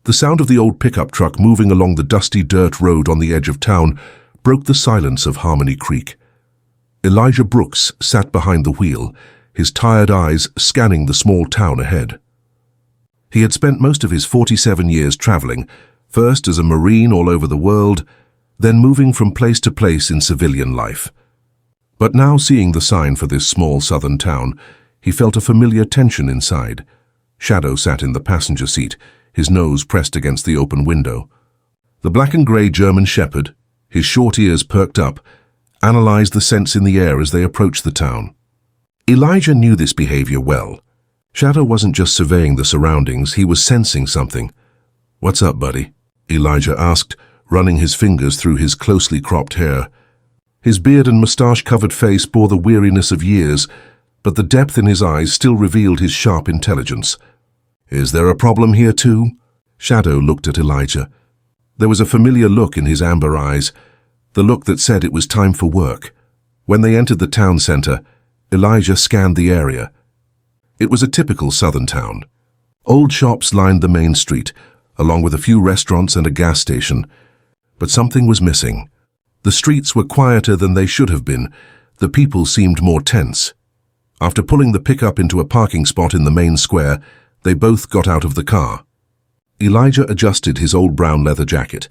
The sound of the old pickup truck moving along the dusty dirt road on the edge of town broke the silence of Harmony Creek. Elijah Brooks sat behind the wheel, his tired eyes scanning the small town ahead. He had spent most of his 47 years traveling, first as a Marine all over the world, then moving from place to place in civilian life. But now, seeing the sign for this small southern town, he felt a familiar tension inside. Shadow sat in the passenger seat, his nose pressed against the open window. The black and grey German shepherd, his short ears perked up, analyzed the scents in the air as they approached the town. Elijah knew this behavior well. Shadow wasn't just surveying the surroundings, he was sensing something. "What's up, buddy?" Elijah asked, running his fingers through his closely cropped hair. His beard and moustache-covered face bore the weariness of years, but the depth in his eyes still revealed his sharp intelligence. "Is there a problem here too?" Shadow looked at Elijah. There was a familiar look in his amber eyes, the look that said it was time for work. When they entered the town center, Elijah scanned the area. It was a typical southern town. Old shops lined the main street, along with a few restaurants and a gas station. But something was missing. The streets were quieter than they should have been. The people seemed more tense. After pulling the pickup into a parking spot in the main square, they both got out of the car. Elijah adjusted his old brown leather jacket.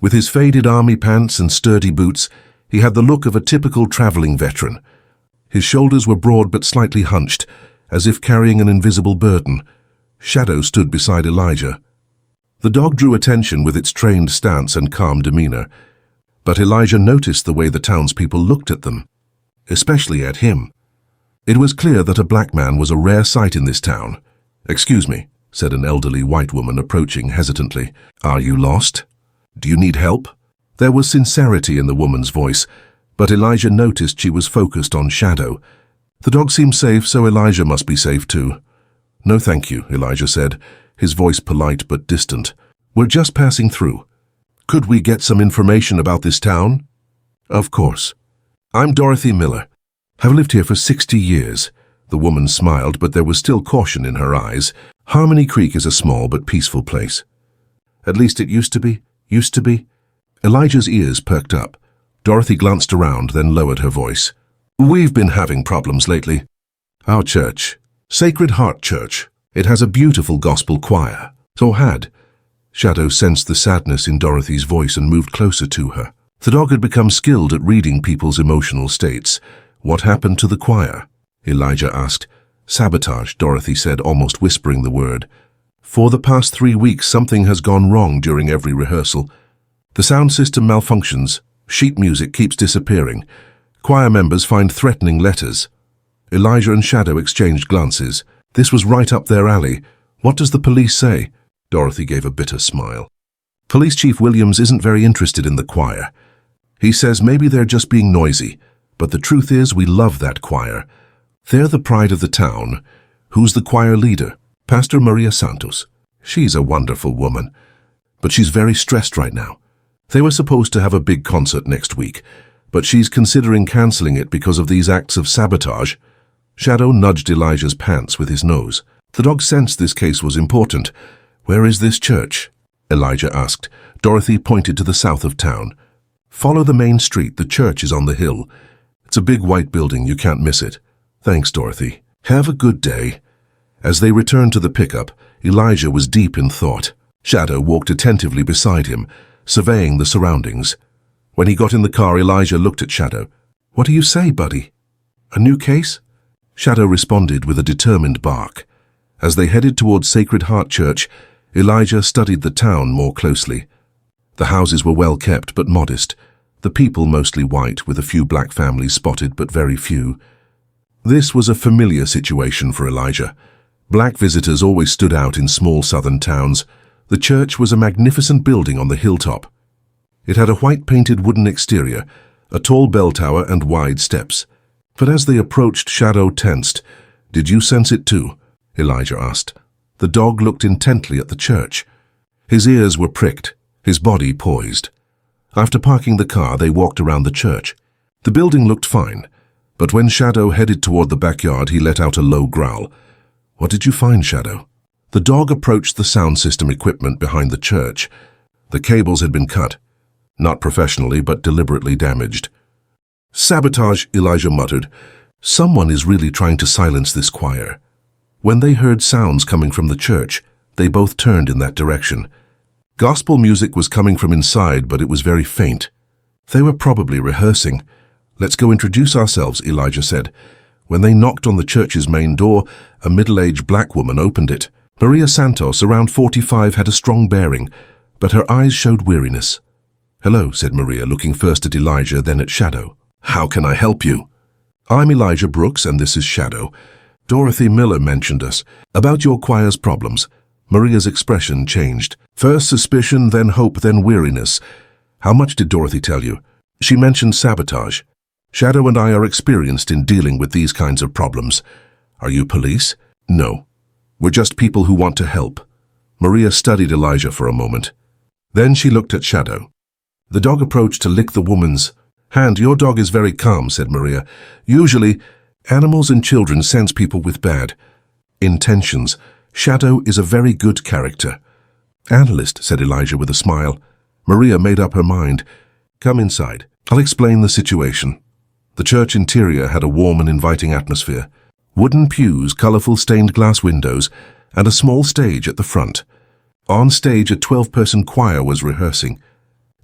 With his faded army pants and sturdy boots, he had the look of a typical traveling veteran. His shoulders were broad but slightly hunched, as if carrying an invisible burden. Shadow stood beside Elijah. The dog drew attention with its trained stance and calm demeanor, but Elijah noticed the way the townspeople looked at them, especially at him. It was clear that a black man was a rare sight in this town. "Excuse me," said an elderly white woman approaching hesitantly. "Are you lost? Do you need help?" There was sincerity in the woman's voice, but Elijah noticed she was focused on Shadow. The dog seemed safe, so Elijah must be safe too. "No thank you," Elijah said, his voice polite but distant. "We're just passing through. Could we get some information about this town?" "Of course. I'm Dorothy Miller. I've lived here for 60 years. The woman smiled, but there was still caution in her eyes. "Harmony Creek is a small but peaceful place. At least it used to be. Elijah's ears perked up. Dorothy glanced around, then lowered her voice. "We've been having problems lately. Our church, Sacred Heart Church, it has a beautiful gospel choir. So had." Shadow sensed the sadness in Dorothy's voice and moved closer to her. The dog had become skilled at reading people's emotional states. "What happened to the choir?" Elijah asked. "Sabotage," Dorothy said, almost whispering the word. "For the past 3 weeks, something has gone wrong during every rehearsal. The sound system malfunctions, sheet music keeps disappearing, choir members find threatening letters." Elijah and Shadow exchanged glances. This was right up their alley. "What does the police say?" Dorothy gave a bitter smile. "Police Chief Williams isn't very interested in the choir. He says maybe they're just being noisy, but the truth is we love that choir. They're the pride of the town." "Who's the choir leader?" "Pastor Maria Santos. She's a wonderful woman, but she's very stressed right now. They were supposed to have a big concert next week, but she's considering canceling it because of these acts of sabotage." Shadow nudged Elijah's pants with his nose. The dog sensed this case was important. "Where is this church?" Elijah asked. Dorothy pointed to the south of town. "Follow the main street, the church is on the hill. It's a big white building, you can't miss it." "Thanks, Dorothy. Have a good day." As they returned to the pickup, Elijah was deep in thought. Shadow walked attentively beside him, surveying the surroundings. When he got in the car, Elijah looked at Shadow. "What do you say, buddy? A new case?" Shadow responded with a determined bark. As they headed towards Sacred Heart Church, Elijah studied the town more closely. The houses were well kept but modest, the people mostly white, with a few black families spotted but very few. This was a familiar situation for Elijah. Black visitors always stood out in small southern towns. The church was a magnificent building on the hilltop. It had a white-painted wooden exterior, a tall bell tower and wide steps. But as they approached, Shadow tensed. "Did you sense it too?" Elijah asked. The dog looked intently at the church. His ears were pricked, his body poised. After parking the car, they walked around the church. The building looked fine, but when Shadow headed toward the backyard, he let out a low growl. "What did you find, Shadow?" The dog approached the sound system equipment behind the church. The cables had been cut, not professionally but deliberately damaged. "Sabotage," Elijah muttered. "Someone is really trying to silence this choir." When they heard sounds coming from the church, they both turned in that direction. Gospel music was coming from inside, but it was very faint. They were probably rehearsing. "Let's go introduce ourselves," Elijah said. When they knocked on the church's main door, a middle-aged black woman opened it. Maria Santos, around 45, had a strong bearing, but her eyes showed weariness. "Hello," said Maria, looking first at Elijah, then at Shadow. "How can I help you?" "I'm Elijah Brooks, and this is Shadow. Dorothy Miller mentioned us. About your choir's problems." Maria's expression changed. First suspicion, then hope, then weariness. "How much did Dorothy tell you?" "She mentioned sabotage. Shadow and I are experienced in dealing with these kinds of problems." "Are you police?" "No. We're just people who want to help." Maria studied Elijah for a moment. Then she looked at Shadow. The dog approached to lick the woman's hand. "Your dog is very calm," said Maria. "Usually, animals and children sense people with bad intentions. Shadow is a very good character." "Analyst," said Elijah with a smile. Maria made up her mind. "Come inside. I'll explain the situation." The church interior had a warm and inviting atmosphere. Wooden pews, colorful stained glass windows, and a small stage at the front. On stage, a 12-person choir was rehearsing.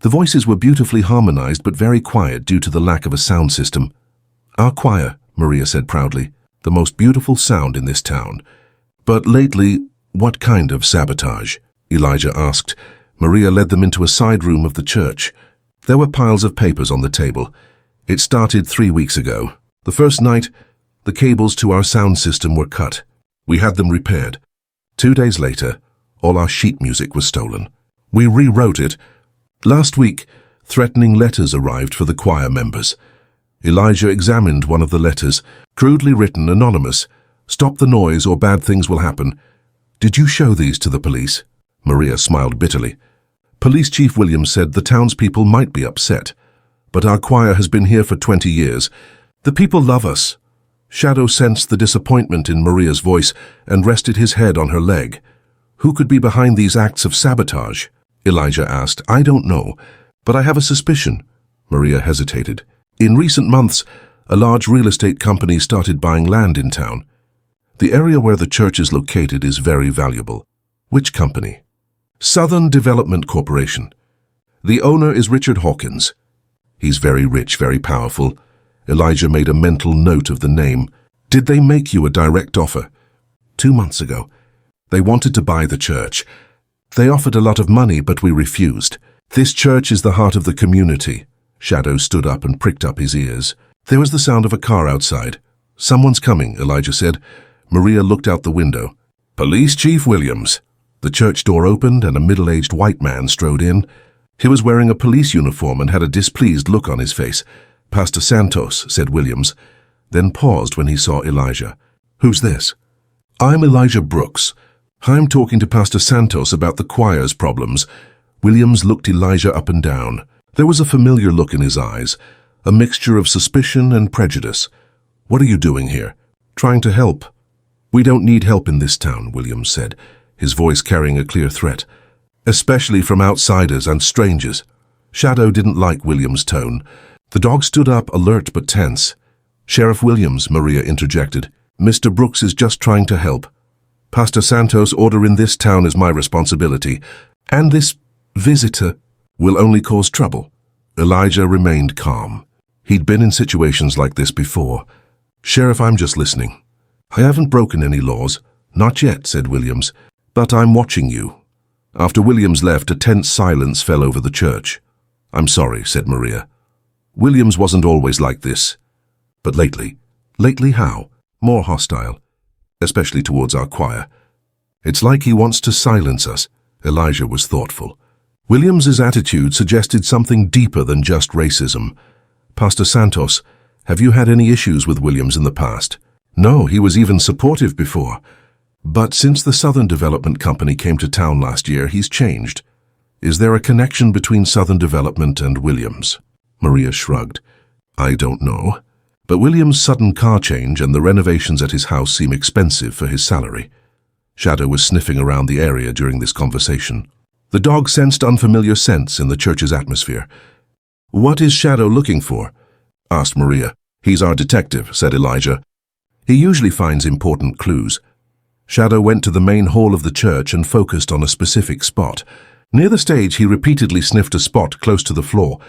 The voices were beautifully harmonized but very quiet due to the lack of a sound system. "Our choir," Maria said proudly, "the most beautiful sound in this town." "But lately, what kind of sabotage?" Elijah asked. Maria led them into a side room of the church. There were piles of papers on the table. "It started 3 weeks ago. The first night, the cables to our sound system were cut. We had them repaired. 2 days later, all our sheet music was stolen. We rewrote it. Last week, threatening letters arrived for the choir members." Elijah examined one of the letters, crudely written, anonymous. "Stop the noise or bad things will happen." "Did you show these to the police?" Maria smiled bitterly. "Police Chief Williams said the townspeople might be upset. But our choir has been here for 20 years. The people love us." Shadow sensed the disappointment in Maria's voice and rested his head on her leg. "Who could be behind these acts of sabotage?" Elijah asked. "I don't know, but I have a suspicion." Maria hesitated. "In recent months, a large real estate company started buying land in town. The area where the church is located is very valuable." "Which company?" "Southern Development Corporation. The owner is Richard Hawkins. He's very rich, very powerful." Elijah made a mental note of the name. "Did they make you a direct offer?" 2 months ago. They wanted to buy the church. They offered a lot of money, but we refused. This church is the heart of the community." Shadow stood up and pricked up his ears. There was the sound of a car outside. "Someone's coming," Elijah said. Maria looked out the window. "Police Chief Williams." The church door opened and a middle-aged white man strode in. He was wearing a police uniform and had a displeased look on his face. "Pastor Santos," said Williams, then paused when he saw Elijah. "Who's this?" "I'm Elijah Brooks. I'm talking to Pastor Santos about the choir's problems." Williams looked Elijah up and down. There was a familiar look in his eyes, a mixture of suspicion and prejudice. "What are you doing here?" "Trying to help." "We don't need help in this town," Williams said, his voice carrying a clear threat. "Especially from outsiders and strangers." Shadow didn't like Williams' tone. The dog stood up, alert but tense. "Sheriff Williams," Maria interjected. "Mr. Brooks is just trying to help. Pastor Santos' order in this town is my responsibility, and this visitor will only cause trouble." Elijah remained calm. He'd been in situations like this before. "Sheriff, I'm just listening. I haven't broken any laws." "Not yet," said Williams, "but I'm watching you." After Williams left, a tense silence fell over the church. "I'm sorry," said Maria. "Williams wasn't always like this. But lately." "Lately how?" "More hostile, especially towards our choir. It's like he wants to silence us." Elijah was thoughtful. Williams's attitude suggested something deeper than just racism. "Pastor Santos, have you had any issues with Williams in the past?" "No, he was even supportive before. But since the Southern Development Company came to town last year, he's changed. Is there a connection between Southern Development and Williams?" Maria shrugged. "I don't know. But Williams' sudden car change and the renovations at his house seem expensive for his salary." Shadow was sniffing around the area during this conversation. The dog sensed unfamiliar scents in the church's atmosphere. "What is Shadow looking for?" asked Maria. "He's our detective," said Elijah. "He usually finds important clues." Shadow went to the main hall of the church and focused on a specific spot. Near the stage, he repeatedly sniffed a spot close to the floor.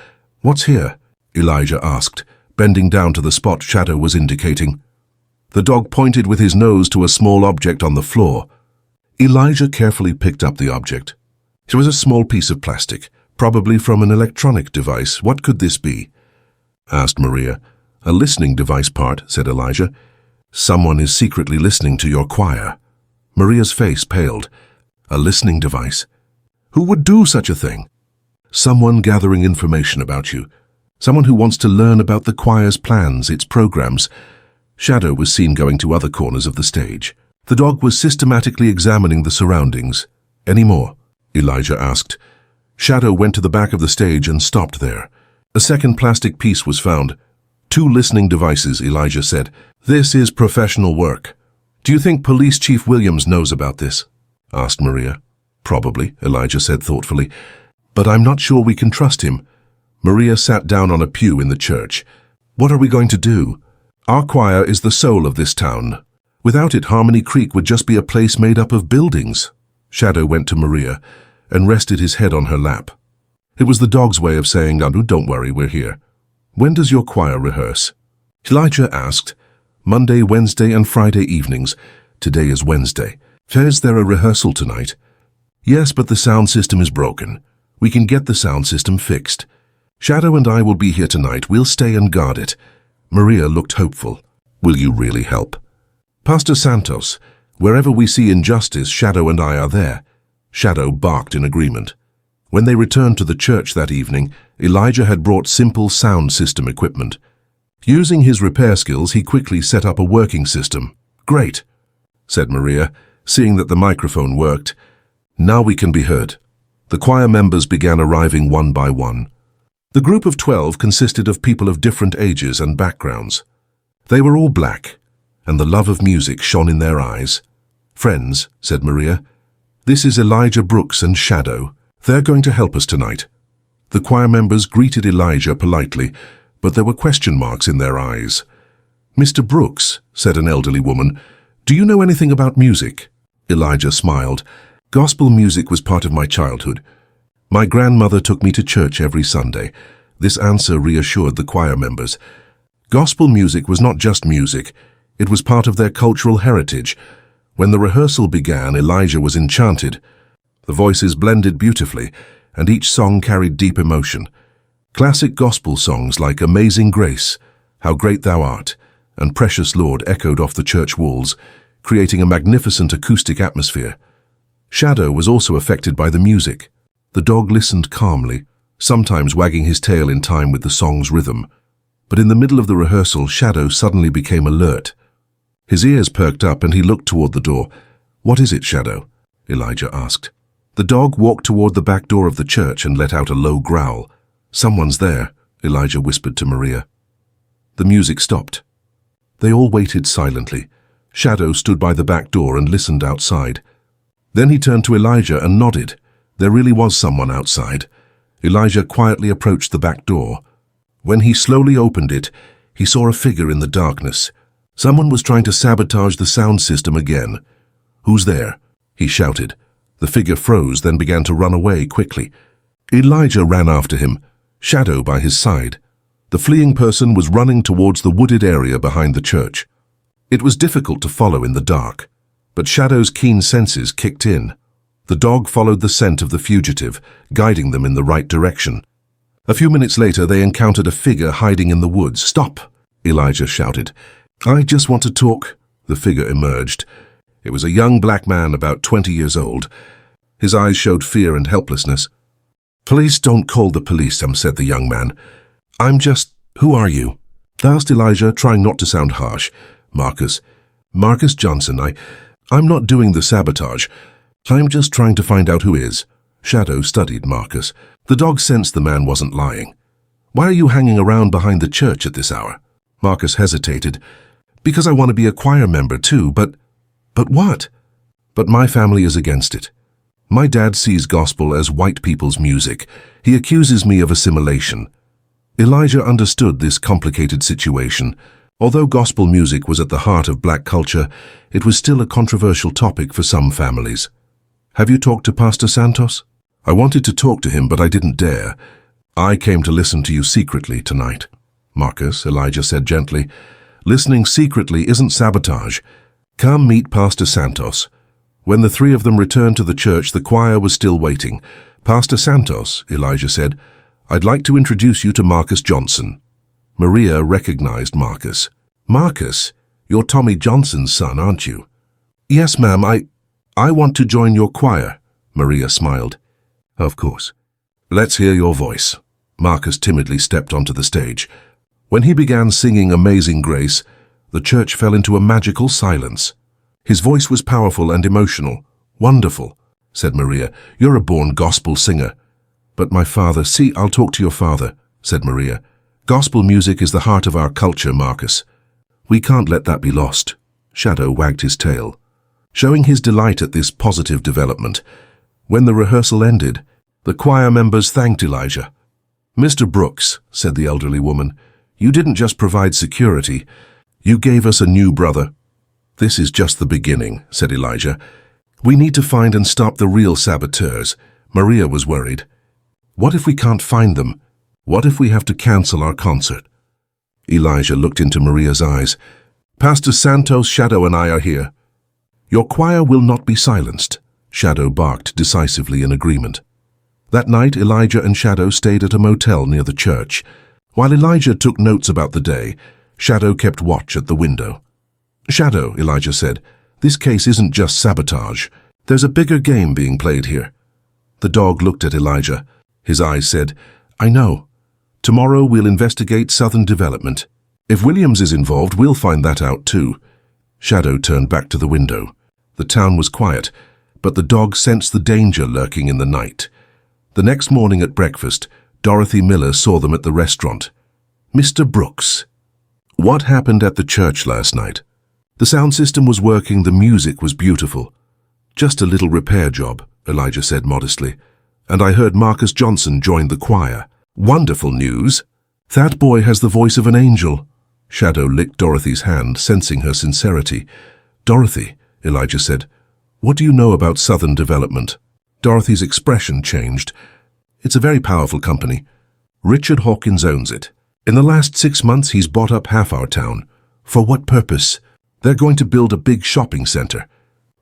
"What's here?" Elijah asked, bending down to the spot Shadow was indicating. The dog pointed with his nose to a small object on the floor. Elijah carefully picked up the object. It was a small piece of plastic, probably from an electronic device. "What could this be?" asked Maria. "A listening device part," said Elijah. "Someone is secretly listening to your choir." Maria's face paled. "A listening device? Who would do such a thing?" "Someone gathering information about you. Someone who wants to learn about the choir's plans, its programs." Shadow was seen going to other corners of the stage. The dog was systematically examining the surroundings. "Any more?" Elijah asked. Shadow went to the back of the stage and stopped there. A second plastic piece was found. "2 listening devices," Elijah said. "This is professional work." "Do you think Police Chief Williams knows about this?" asked Maria. "Probably," Elijah said thoughtfully. "But I'm not sure we can trust him." Maria sat down on a pew in the church. "What are we going to do? Our choir is the soul of this town. Without it, Harmony Creek would just be a place made up of buildings." Shadow went to Maria and rested his head on her lap. It was the dog's way of saying, "Don't worry, we're here." "When does your choir rehearse?" Elijah asked. "Monday, Wednesday, and Friday evenings. Today is Wednesday. Is there a rehearsal tonight?" "Yes, but the sound system is broken. We can get the sound system fixed. Shadow and I will be here tonight. We'll stay and guard it." Maria looked hopeful. "Will you really help?" "Pastor Santos, wherever we see injustice, Shadow and I are there." Shadow barked in agreement. When they returned to the church that evening, Elijah had brought simple sound system equipment. Using his repair skills, he quickly set up a working system. "Great," said Maria, seeing that the microphone worked. "Now we can be heard." The choir members began arriving one by one. The group of 12 consisted of people of different ages and backgrounds. They were all black, and the love of music shone in their eyes. "Friends," said Maria, "this is Elijah Brooks and Shadow. They're going to help us tonight." The choir members greeted Elijah politely, but there were question marks in their eyes. "Mr. Brooks," said an elderly woman, "do you know anything about music?" Elijah smiled. "Gospel music was part of my childhood. My grandmother took me to church every Sunday." This answer reassured the choir members. Gospel music was not just music. It was part of their cultural heritage. When the rehearsal began, Elijah was enchanted. The voices blended beautifully, and each song carried deep emotion. Classic gospel songs like "Amazing Grace," "How Great Thou Art," and "Precious Lord" echoed off the church walls, creating a magnificent acoustic atmosphere. Shadow was also affected by the music. The dog listened calmly, sometimes wagging his tail in time with the song's rhythm. But in the middle of the rehearsal, Shadow suddenly became alert. His ears perked up and he looked toward the door. "What is it, Shadow?" Elijah asked. The dog walked toward the back door of the church and let out a low growl. "Someone's there," Elijah whispered to Maria. The music stopped. They all waited silently. Shadow stood by the back door and listened outside. Then he turned to Elijah and nodded. There really was someone outside. Elijah quietly approached the back door. When he slowly opened it, he saw a figure in the darkness. Someone was trying to sabotage the sound system again. "Who's there?" he shouted. The figure froze, then began to run away quickly. Elijah ran after him, Shadow by his side. The fleeing person was running towards the wooded area behind the church. It was difficult to follow in the dark, but Shadow's keen senses kicked in. The dog followed the scent of the fugitive, guiding them in the right direction. A few minutes later, they encountered a figure hiding in the woods. "Stop!" Elijah shouted. "I just want to talk." The figure emerged. It was a young black man about 20 years old. His eyes showed fear and helplessness. "Please don't call the police," said the young man. Who are you?" asked Elijah, trying not to sound harsh. Marcus Johnson. I'm not doing the sabotage. I'm just trying to find out who is." Shadow studied Marcus. The dog sensed the man wasn't lying. "Why are you hanging around behind the church at this hour?" Marcus hesitated. "Because I want to be a choir member too, but what?" But my family is against it. My dad sees gospel as white people's music. He accuses me of assimilation. Elijah understood this complicated situation. Although gospel music was at the heart of black culture, it was still a controversial topic for some families. Have you talked to Pastor Santos? I wanted to talk to him, but I didn't dare. I came to listen to you secretly tonight. Marcus, Elijah said gently, listening secretly isn't sabotage. Come meet Pastor Santos. When the three of them returned to the church, the choir was still waiting. Pastor Santos, Elijah said, I'd like to introduce you to Marcus Johnson. Maria recognized Marcus. Marcus, you're Tommy Johnson's son, aren't you? Yes, ma'am, I want to join your choir, Maria smiled. Of course. Let's hear your voice. Marcus timidly stepped onto the stage. When he began singing Amazing Grace, the church fell into a magical silence. His voice was powerful and emotional. Wonderful, said Maria. You're a born gospel singer. But my father, see, I'll talk to your father, said Maria. Gospel music is the heart of our culture, Marcus. We can't let that be lost. Shadow wagged his tail, showing his delight at this positive development. When the rehearsal ended, the choir members thanked Elijah. Mr. Brooks, said the elderly woman, you didn't just provide security, you gave us a new brother. This is just the beginning, said Elijah. We need to find and stop the real saboteurs. Maria was worried. What if we can't find them? What if we have to cancel our concert? Elijah looked into Maria's eyes. Pastor Santos, Shadow, and I are here. Your choir will not be silenced, Shadow barked decisively in agreement. That night, Elijah and Shadow stayed at a motel near the church. While Elijah took notes about the day, Shadow kept watch at the window. Shadow, Elijah said, this case isn't just sabotage. There's a bigger game being played here. The dog looked at Elijah. His eyes said, I know. Tomorrow we'll investigate Southern Development. If Williams is involved, we'll find that out too. Shadow turned back to the window. The town was quiet, but the dog sensed the danger lurking in the night. The next morning at breakfast, Dorothy Miller saw them at the restaurant. Mr. Brooks. What happened at the church last night? The sound system was working, the music was beautiful. Just a little repair job, Elijah said modestly. And I heard Marcus Johnson joined the choir. Wonderful news. That boy has the voice of an angel. Shadow licked Dorothy's hand, sensing her sincerity. Dorothy, Elijah said, what do you know about Southern Development? Dorothy's expression changed. It's a very powerful company. Richard Hawkins owns it. In the last 6 months, he's bought up half our town. For what purpose? They're going to build a big shopping center.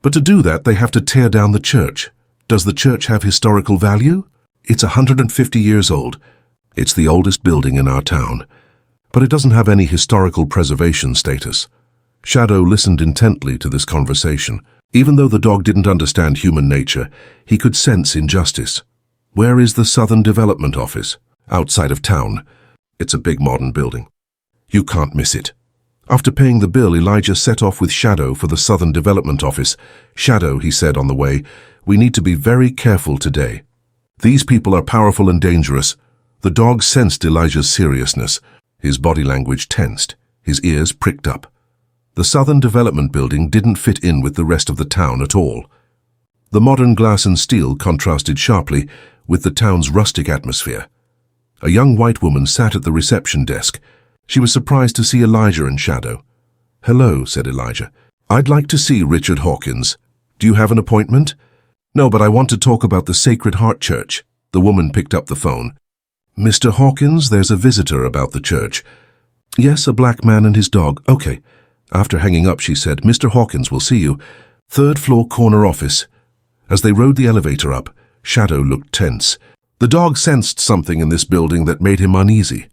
But to do that, they have to tear down the church. Does the church have historical value? It's 150 years old. It's the oldest building in our town. But it doesn't have any historical preservation status. Shadow listened intently to this conversation. Even though the dog didn't understand human nature, he could sense injustice. Where is the Southern Development Office? Outside of town. It's a big modern building. You can't miss it. After paying the bill, Elijah set off with Shadow for the Southern Development Office. Shadow, he said on the way, we need to be very careful today. These people are powerful and dangerous. The dog sensed Elijah's seriousness. His body language tensed. His ears pricked up. The Southern Development Building didn't fit in with the rest of the town at all. The modern glass and steel contrasted sharply with the town's rustic atmosphere. A young white woman sat at the reception desk. She was surprised to see Elijah and Shadow. Hello, said Elijah. I'd like to see Richard Hawkins. Do you have an appointment? No, but I want to talk about the Sacred Heart Church. The woman picked up the phone. Mr. Hawkins, there's a visitor about the church. Yes, a black man and his dog. Okay. After hanging up, she said, Mr. Hawkins will see you. 3rd floor corner office. As they rode the elevator up, Shadow looked tense. The dog sensed something in this building that made him uneasy.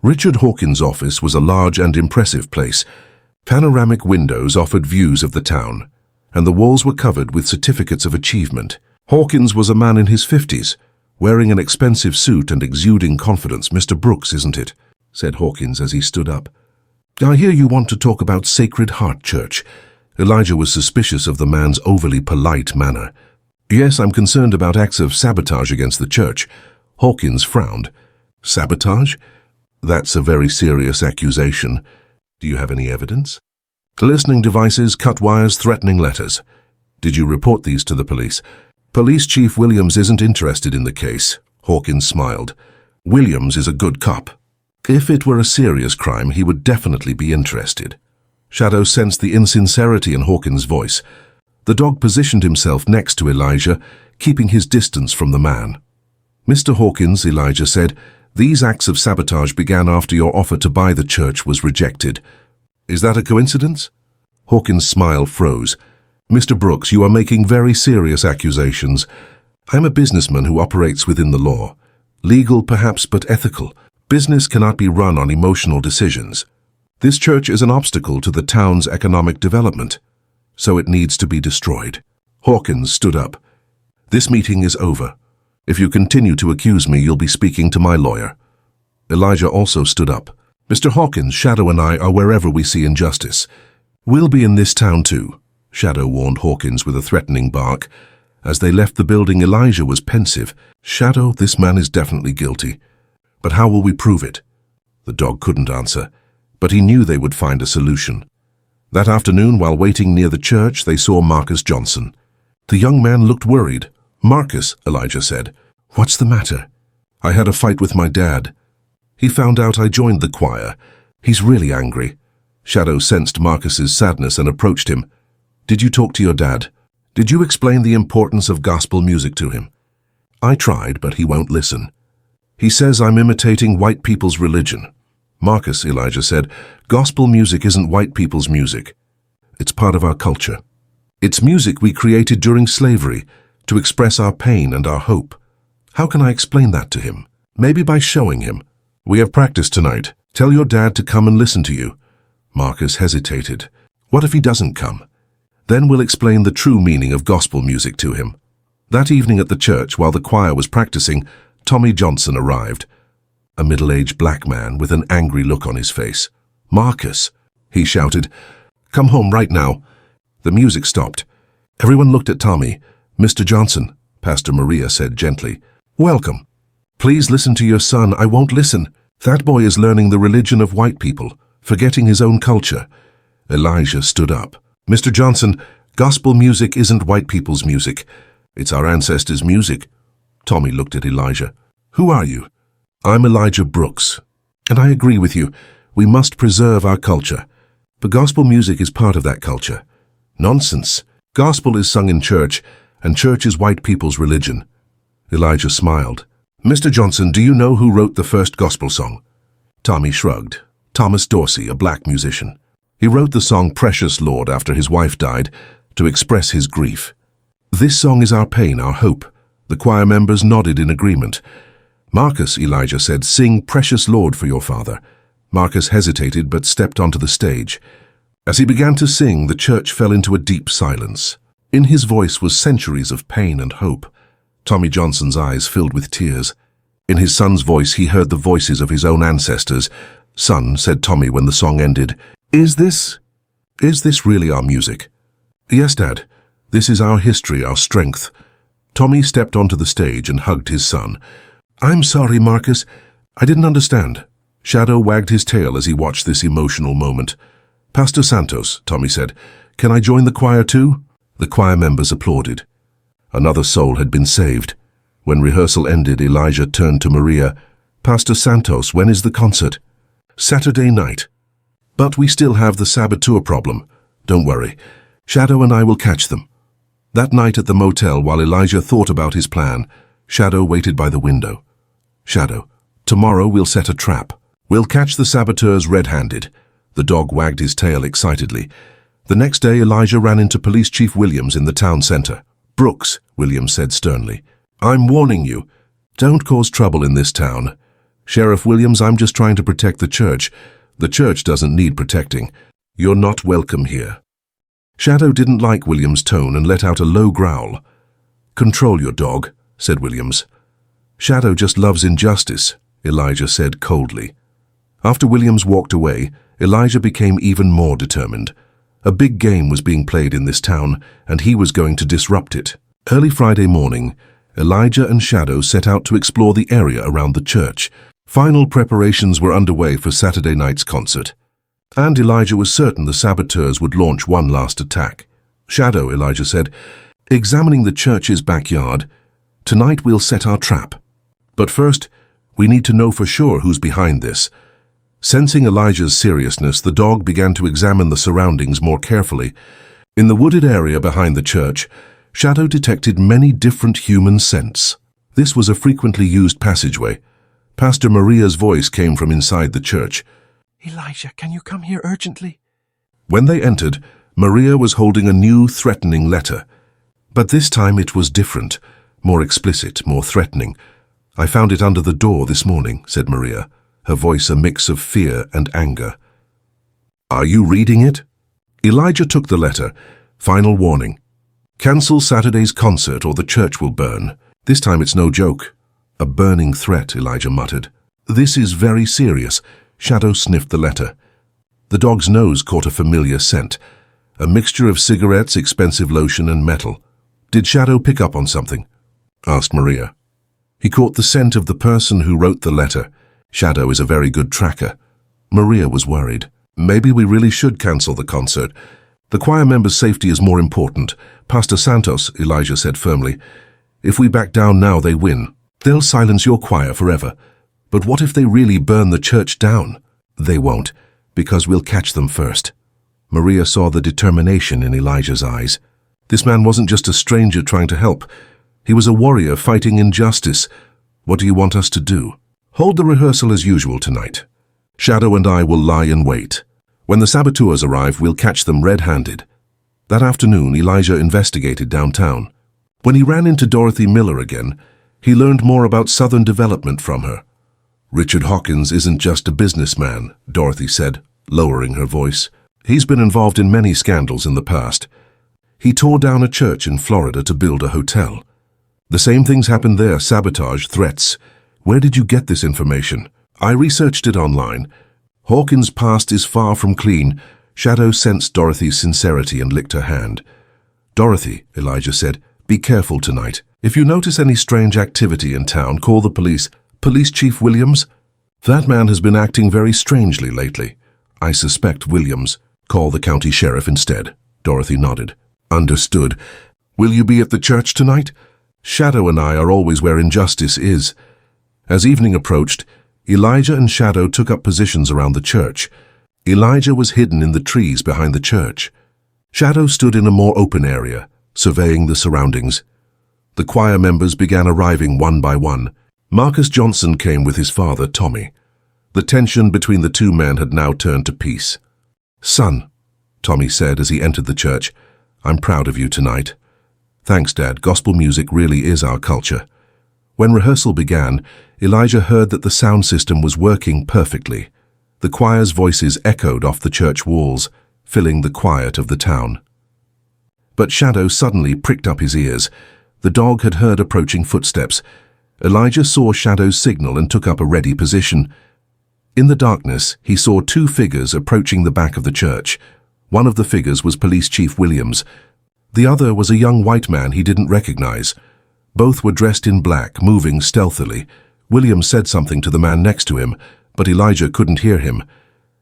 Richard Hawkins' office was a large and impressive place. Panoramic windows offered views of the town, and the walls were covered with certificates of achievement. Hawkins was a man in his 50s, wearing an expensive suit and exuding confidence. Mr. Brooks, isn't it? Said Hawkins as he stood up. I hear you want to talk about Sacred Heart Church. Elijah was suspicious of the man's overly polite manner. Yes, I'm concerned about acts of sabotage against the church. Hawkins frowned. Sabotage? That's a very serious accusation. Do you have any evidence? Listening devices, cut wires, threatening letters. Did you report these to the police? Police Chief Williams isn't interested in the case, Hawkins smiled. Williams is a good cop. If it were a serious crime, he would definitely be interested. Shadow sensed the insincerity in Hawkins' voice. The dog positioned himself next to Elijah, keeping his distance from the man. Mr. Hawkins, Elijah said, these acts of sabotage began after your offer to buy the church was rejected. Is that a coincidence? Hawkins' smile froze. Mr. Brooks, you are making very serious accusations. I'm a businessman who operates within the law. Legal, perhaps, but ethical. Business cannot be run on emotional decisions. This church is an obstacle to the town's economic development, so it needs to be destroyed. Hawkins stood up. This meeting is over. If you continue to accuse me, you'll be speaking to my lawyer. Elijah also stood up. Mr. Hawkins, Shadow and I are wherever we see injustice. We'll be in this town too, Shadow warned Hawkins with a threatening bark. As they left the building, Elijah was pensive. Shadow, this man is definitely guilty. But how will we prove it? The dog couldn't answer, but he knew they would find a solution. That afternoon, while waiting near the church, they saw Marcus Johnson. The young man looked worried. Marcus, Elijah said, what's the matter? I had a fight with my dad. He found out I joined the choir. He's really angry. Shadow sensed Marcus's sadness and approached him. Did you talk to your dad? Did you explain the importance of gospel music to him? I tried, but he won't listen. He says I'm imitating white people's religion. Marcus, Elijah said, gospel music isn't white people's music. It's part of our culture. It's music we created during slavery to express our pain and our hope. How can I explain that to him? Maybe by showing him. We have practice tonight. Tell your dad to come and listen to you. Marcus hesitated. What if he doesn't come? Then we'll explain the true meaning of gospel music to him. That evening at the church, while the choir was practicing, Tommy Johnson arrived. A middle-aged black man with an angry look on his face. Marcus, he shouted, come home right now. The music stopped. Everyone looked at Tommy. Mr. Johnson, Pastor Maria said gently. Welcome. Please listen to your son. I won't listen. That boy is learning the religion of white people, forgetting his own culture. Elijah stood up. Mr. Johnson, gospel music isn't white people's music. It's our ancestors' music. Tommy looked at Elijah. Who are you? I'm Elijah Brooks, and I agree with you. We must preserve our culture. But gospel music is part of that culture. Nonsense. Gospel is sung in church, and church is white people's religion. Elijah smiled. Mr. Johnson, do you know who wrote the first gospel song? Tommy shrugged. Thomas Dorsey, a black musician. He wrote the song Precious Lord after his wife died to express his grief. This song is our pain, our hope. The choir members nodded in agreement. Marcus, Elijah said, sing Precious Lord for your father. Marcus hesitated but stepped onto the stage. As he began to sing, the church fell into a deep silence. In his voice was centuries of pain and hope. Tommy Johnson's eyes filled with tears. In his son's voice, he heard the voices of his own ancestors. Son, said Tommy when the song ended, Is this really our music? Yes, Dad. This is our history, our strength. Tommy stepped onto the stage and hugged his son. I'm sorry, Marcus. I didn't understand. Shadow wagged his tail as he watched this emotional moment. Pastor Santos, Tommy said, can I join the choir too? The choir members applauded. Another soul had been saved. When rehearsal ended, Elijah turned to Maria. Pastor Santos, when is the concert? Saturday night. But we still have the saboteur problem. Don't worry. Shadow and I will catch them. That night at the motel, while Elijah thought about his plan, Shadow waited by the window. Shadow, tomorrow we'll set a trap. We'll catch the saboteurs red-handed. The dog wagged his tail excitedly. The next day, Elijah ran into Police Chief Williams in the town center. Brooks, Williams said sternly, I'm warning you. Don't cause trouble in this town. Sheriff Williams, I'm just trying to protect the church. The church doesn't need protecting. You're not welcome here. Shadow didn't like Williams' tone and let out a low growl. Control your dog, said Williams. Shadow just loves injustice, Elijah said coldly. After Williams walked away, Elijah became even more determined. A big game was being played in this town, and he was going to disrupt it. Early Friday morning, Elijah and Shadow set out to explore the area around the church. Final preparations were underway for Saturday night's concert, and Elijah was certain the saboteurs would launch one last attack. Shadow, Elijah said, examining the church's backyard. Tonight we'll set our trap. But first, we need to know for sure who's behind this. Sensing Elijah's seriousness, the dog began to examine the surroundings more carefully. In the wooded area behind the church, Shadow detected many different human scents. This was a frequently used passageway. Pastor Maria's voice came from inside the church. Elijah, can you come here urgently? When they entered, Maria was holding a new, threatening letter. But this time it was different, more explicit, more threatening. I found it under the door this morning, said Maria, her voice a mix of fear and anger. Are you reading it? Elijah took the letter. Final warning. Cancel Saturday's concert or the church will burn. This time it's no joke. A burning threat, Elijah muttered. This is very serious. Shadow sniffed the letter. The dog's nose caught a familiar scent, a mixture of cigarettes, expensive lotion, and metal. Did Shadow pick up on something? Asked Maria. He caught the scent of the person who wrote the letter. Shadow is a very good tracker. Maria was worried. Maybe we really should cancel the concert. The choir members' safety is more important. Pastor Santos, Elijah said firmly. If we back down now, they win. They'll silence your choir forever. But what if they really burn the church down? They won't, because we'll catch them first. Maria saw the determination in Elijah's eyes. This man wasn't just a stranger trying to help. He was a warrior fighting injustice. What do you want us to do? Hold the rehearsal as usual tonight. Shadow and I will lie in wait. When the saboteurs arrive, we'll catch them red-handed. That afternoon, Elijah investigated downtown. When he ran into Dorothy Miller again, he learned more about Southern development from her. Richard Hawkins isn't just a businessman, Dorothy said, lowering her voice. He's been involved in many scandals in the past. He tore down a church in Florida to build a hotel. The same things happened there, sabotage, threats. Where did you get this information? I researched it online. Hawkins' past is far from clean. Shadow sensed Dorothy's sincerity and licked her hand. Dorothy, Elijah said, be careful tonight. If you notice any strange activity in town, call the police. Police Chief Williams? That man has been acting very strangely lately. I suspect Williams. Call the county sheriff instead. Dorothy nodded. Understood. Will you be at the church tonight? Shadow and I are always where injustice is. As evening approached, Elijah and Shadow took up positions around the church. Elijah was hidden in the trees behind the church. Shadow stood in a more open area, surveying the surroundings. The choir members began arriving one by one. Marcus Johnson came with his father, Tommy. The tension between the two men had now turned to peace. Son, Tommy said as he entered the church, I'm proud of you tonight. Thanks, Dad. Gospel music really is our culture. When rehearsal began, Elijah heard that the sound system was working perfectly. The choir's voices echoed off the church walls, filling the quiet of the town. But Shadow suddenly pricked up his ears. The dog had heard approaching footsteps. Elijah saw Shadow's signal and took up a ready position. In the darkness, he saw two figures approaching the back of the church. One of the figures was Police Chief Williams. The other was a young white man he didn't recognize. Both were dressed in black, moving stealthily. Williams said something to the man next to him, but Elijah couldn't hear him.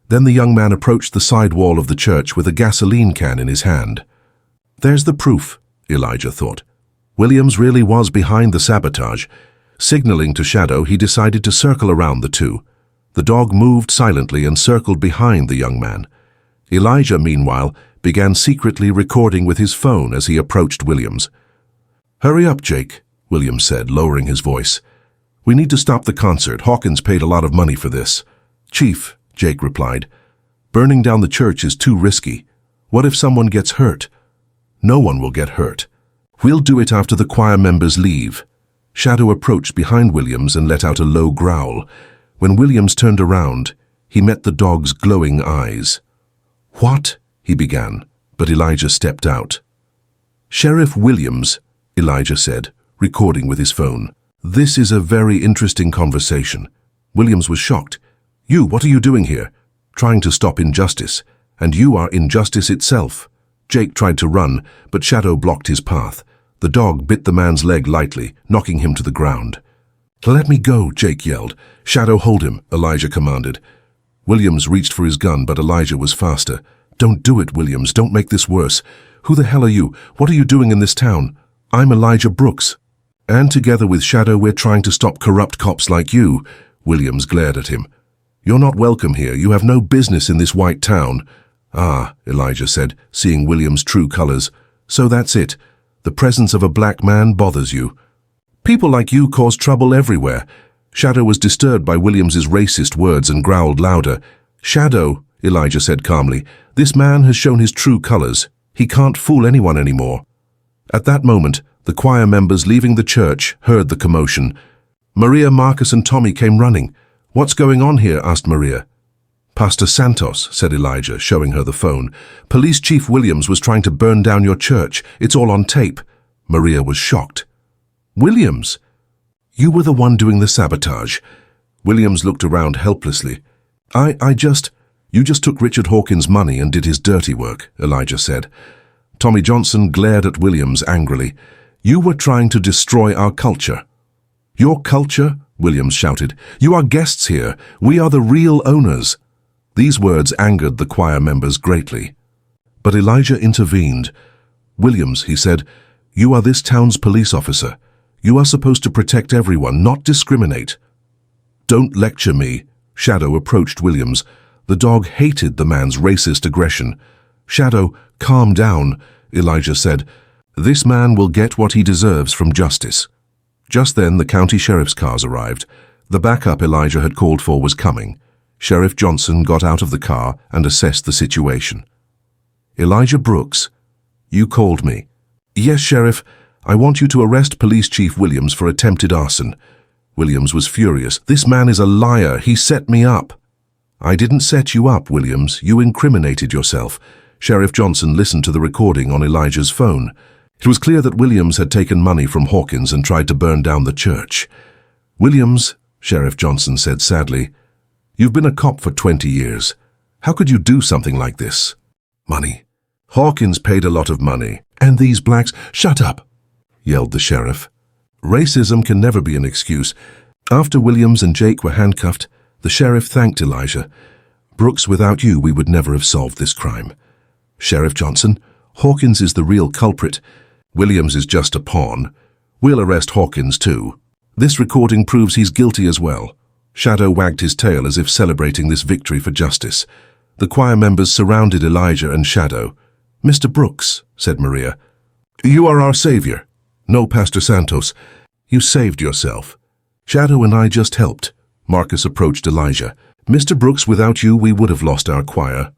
Then the young man approached the side wall of the church with a gasoline can in his hand. There's the proof, Elijah thought. Williams really was behind the sabotage. Signaling to Shadow, he decided to circle around the two. The dog moved silently and circled behind the young man. Elijah, meanwhile, began secretly recording with his phone as he approached Williams. Hurry up, Jake, Williams said, lowering his voice. We need to stop the concert. Hawkins paid a lot of money for this. Chief, Jake replied, burning down the church is too risky. What if someone gets hurt? No one will get hurt. We'll do it after the choir members leave. Shadow approached behind Williams and let out a low growl. When Williams turned around, he met the dog's glowing eyes. What? He began, but Elijah stepped out. Sheriff Williams, Elijah said, recording with his phone. This is a very interesting conversation. Williams was shocked. You, what are you doing here? Trying to stop injustice. And you are injustice itself. Jake tried to run, but Shadow blocked his path. The dog bit the man's leg lightly, knocking him to the ground. Let me go, Jake yelled. Shadow, hold him, Elijah commanded. Williams reached for his gun, but Elijah was faster. Don't do it, Williams. Don't make this worse. Who the hell are you? What are you doing in this town? I'm Elijah Brooks. And together with Shadow, we're trying to stop corrupt cops like you. Williams glared at him. You're not welcome here. You have no business in this white town. Ah, Elijah said, seeing Williams' true colors. So that's it. The presence of a black man bothers you. People like you cause trouble everywhere. Shadow was disturbed by Williams's racist words and growled louder. Shadow, Elijah said calmly, this man has shown his true colors. He can't fool anyone anymore. At that moment, the choir members leaving the church heard the commotion. Maria, Marcus, and Tommy came running. What's going on here? Asked Maria. Pastor Santos, said Elijah, showing her the phone. Police Chief Williams was trying to burn down your church. It's all on tape. Maria was shocked. Williams? You were the one doing the sabotage. Williams looked around helplessly. You just took Richard Hawkins' money and did his dirty work, Elijah said. Tommy Johnson glared at Williams angrily. You were trying to destroy our culture. Your culture? Williams shouted. You are guests here. We are the real owners. These words angered the choir members greatly. But Elijah intervened. Williams, he said, you are this town's police officer. You are supposed to protect everyone, not discriminate. Don't lecture me. Shadow approached Williams. The dog hated the man's racist aggression. Shadow, calm down, Elijah said. This man will get what he deserves from justice. Just then, the county sheriff's cars arrived. The backup Elijah had called for was coming. Sheriff Johnson got out of the car and assessed the situation. Elijah Brooks, you called me. Yes, Sheriff. I want you to arrest Police Chief Williams for attempted arson. Williams was furious. This man is a liar. He set me up. I didn't set you up, Williams. You incriminated yourself. Sheriff Johnson listened to the recording on Elijah's phone. It was clear that Williams had taken money from Hawkins and tried to burn down the church. Williams, Sheriff Johnson said sadly, you've been a cop for 20 years. How could you do something like this? Money. Hawkins paid a lot of money. And these blacks— Shut up, yelled the sheriff. Racism can never be an excuse. After Williams and Jake were handcuffed, the sheriff thanked Elijah. Brooks, without you, we would never have solved this crime. Sheriff Johnson, Hawkins is the real culprit. Williams is just a pawn. We'll arrest Hawkins too. This recording proves he's guilty as well. Shadow wagged his tail as if celebrating this victory for justice. The choir members surrounded Elijah and Shadow. Mr. Brooks, said Maria, you are our savior. No, Pastor Santos, you saved yourself. Shadow and I just helped. Marcus approached Elijah. Mr. Brooks, without you, we would have lost our choir.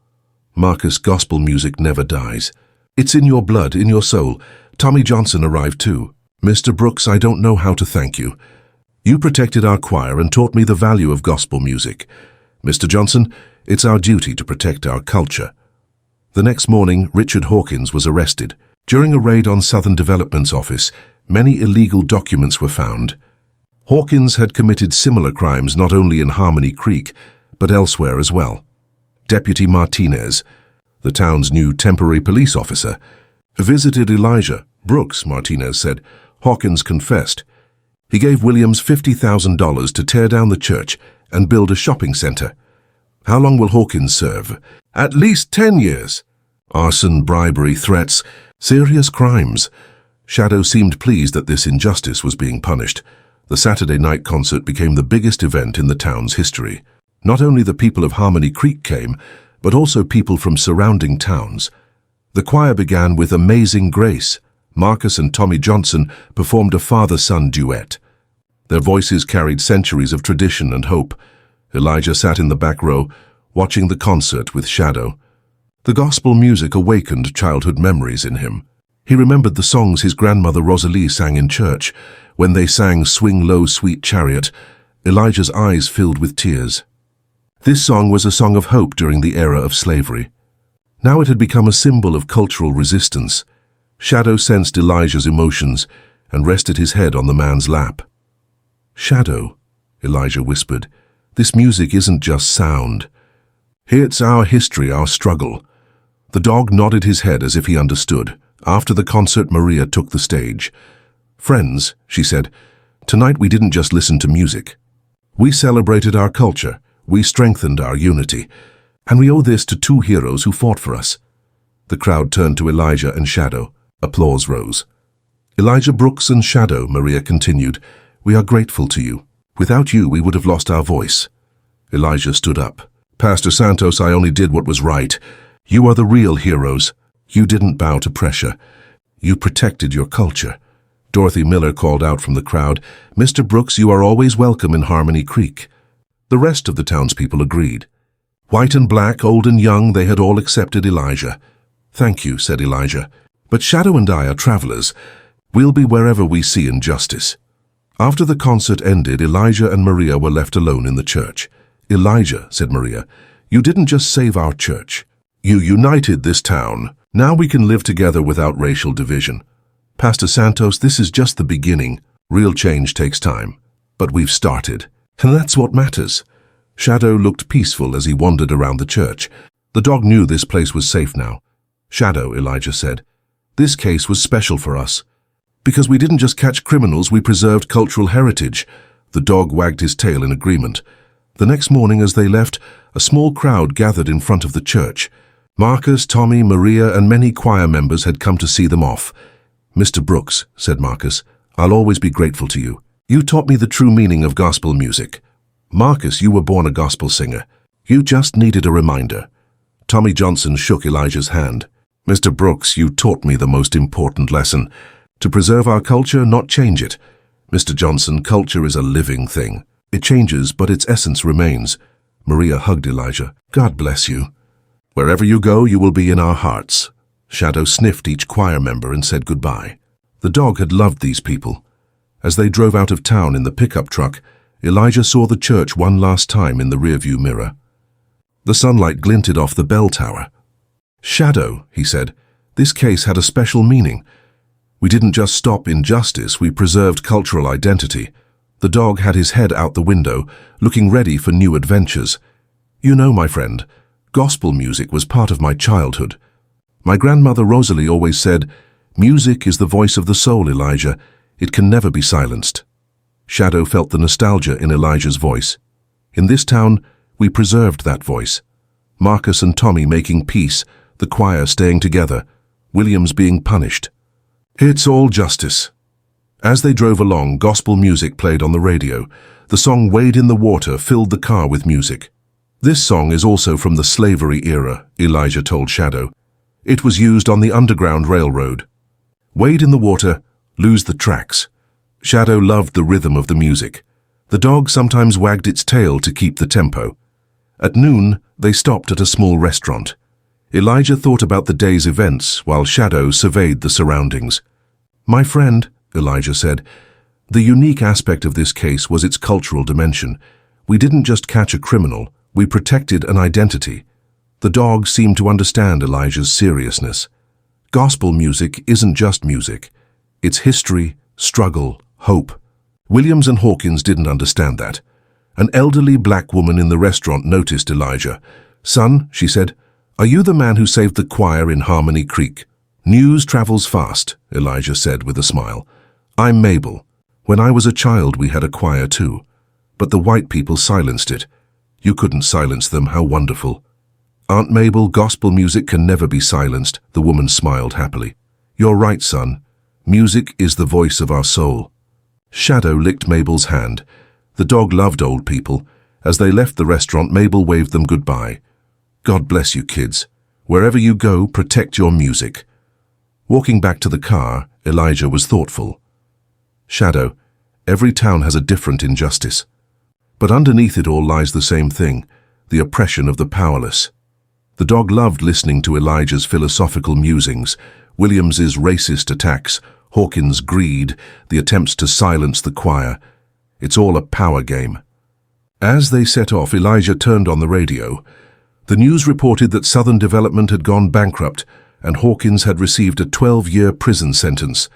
Marcus, gospel music never dies. It's in your blood, in your soul. Tommy Johnson arrived too. Mr. Brooks, I don't know how to thank you. You protected our choir and taught me the value of gospel music. Mr. Johnson, it's our duty to protect our culture. The next morning, Richard Hawkins was arrested. During a raid on Southern Development's office, many illegal documents were found. Hawkins had committed similar crimes not only in Harmony Creek, but elsewhere as well. Deputy Martinez, the town's new temporary police officer, visited Elijah. Brooks, Martinez said. Hawkins confessed. He gave Williams $50,000 to tear down the church and build a shopping center. How long will Hawkins serve? At least 10 years. Arson, bribery, threats, serious crimes. Shadow seemed pleased that this injustice was being punished. The Saturday night concert became the biggest event in the town's history. Not only the people of Harmony Creek came, but also people from surrounding towns. The choir began with Amazing Grace. Marcus and Tommy Johnson performed a father-son duet. Their voices carried centuries of tradition and hope. Elijah sat in the back row, watching the concert with Shadow. The gospel music awakened childhood memories in him. He remembered the songs his grandmother Rosalie sang in church. When they sang Swing Low, Sweet Chariot, Elijah's eyes filled with tears. This song was a song of hope during the era of slavery. Now it had become a symbol of cultural resistance. Shadow sensed Elijah's emotions and rested his head on the man's lap. Shadow, Elijah whispered, this music isn't just sound. It's our history, our struggle. The dog nodded his head as if he understood. After the concert, Maria took the stage. Friends, she said, tonight we didn't just listen to music. We celebrated our culture. We strengthened our unity. And we owe this to two heroes who fought for us. The crowd turned to Elijah and Shadow. Applause rose. Elijah Brooks and Shadow, Maria continued, we are grateful to you. Without you, we would have lost our voice. Elijah stood up. Pastor Santos, I only did what was right. You are the real heroes. You didn't bow to pressure. You protected your culture. Dorothy Miller called out from the crowd, Mr. Brooks, you are always welcome in Harmony Creek. The rest of the townspeople agreed. White and black, old and young, they had all accepted Elijah. Thank you, said Elijah. But Shadow and I are travelers. We'll be wherever we see injustice. After the concert ended, Elijah and Maria were left alone in the church. Elijah, said Maria, you didn't just save our church. You united this town. Now we can live together without racial division. Pastor Santos, this is just the beginning. Real change takes time. But we've started. And that's what matters. Shadow looked peaceful as he wandered around the church. The dog knew this place was safe now. Shadow, Elijah said, this case was special for us. Because we didn't just catch criminals, we preserved cultural heritage. The dog wagged his tail in agreement. The next morning as they left, a small crowd gathered in front of the church. Marcus, Tommy, Maria, and many choir members had come to see them off. Mr. Brooks, said Marcus, I'll always be grateful to you. You taught me the true meaning of gospel music. Marcus, you were born a gospel singer. You just needed a reminder. Tommy Johnson shook Elijah's hand. Mr. Brooks, you taught me the most important lesson. To preserve our culture, not change it. Mr. Johnson, culture is a living thing. It changes, but its essence remains. Maria hugged Elijah. God bless you. Wherever you go, you will be in our hearts. Shadow sniffed each choir member and said goodbye. The dog had loved these people. As they drove out of town in the pickup truck, Elijah saw the church one last time in the rearview mirror. The sunlight glinted off the bell tower. Shadow, he said, this case had a special meaning. We didn't just stop injustice, we preserved cultural identity. The dog had his head out the window, looking ready for new adventures. You know, my friend, gospel music was part of my childhood. My grandmother Rosalie always said, music is the voice of the soul, Elijah. It can never be silenced. Shadow felt the nostalgia in Elijah's voice. In this town, we preserved that voice. Marcus and Tommy making peace, the choir staying together, Williams being punished. It's all justice. As they drove along, gospel music played on the radio. The song Wade in the Water filled the car with music. This song is also from the slavery era, Elijah told Shadow. It was used on the Underground Railroad. Wade in the water, lose the tracks. Shadow loved the rhythm of the music. The dog sometimes wagged its tail to keep the tempo. At noon, they stopped at a small restaurant. Elijah thought about the day's events while Shadow surveyed the surroundings. My friend, Elijah said, the unique aspect of this case was its cultural dimension. We didn't just catch a criminal, we protected an identity. The dog seemed to understand Elijah's seriousness. Gospel music isn't just music. It's history, struggle, hope. Williams and Hawkins didn't understand that. An elderly black woman in the restaurant noticed Elijah. Son, she said, are you the man who saved the choir in Harmony Creek? News travels fast, Elijah said with a smile. I'm Mabel. When I was a child, we had a choir too. But the white people silenced it. You couldn't silence them, how wonderful. Aunt Mabel, gospel music can never be silenced, the woman smiled happily. You're right, son. Music is the voice of our soul. Shadow licked Mabel's hand. The dog loved old people. As they left the restaurant, Mabel waved them goodbye. God bless you, kids. Wherever you go, protect your music. Walking back to the car, Elijah was thoughtful. Shadow, every town has a different injustice. But underneath it all lies the same thing, the oppression of the powerless. The dog loved listening to Elijah's philosophical musings, Williams's racist attacks, Hawkins' greed, the attempts to silence the choir. It's all a power game. As they set off, Elijah turned on the radio. The news reported that Southern Development had gone bankrupt and Hawkins had received a 12-year prison sentence.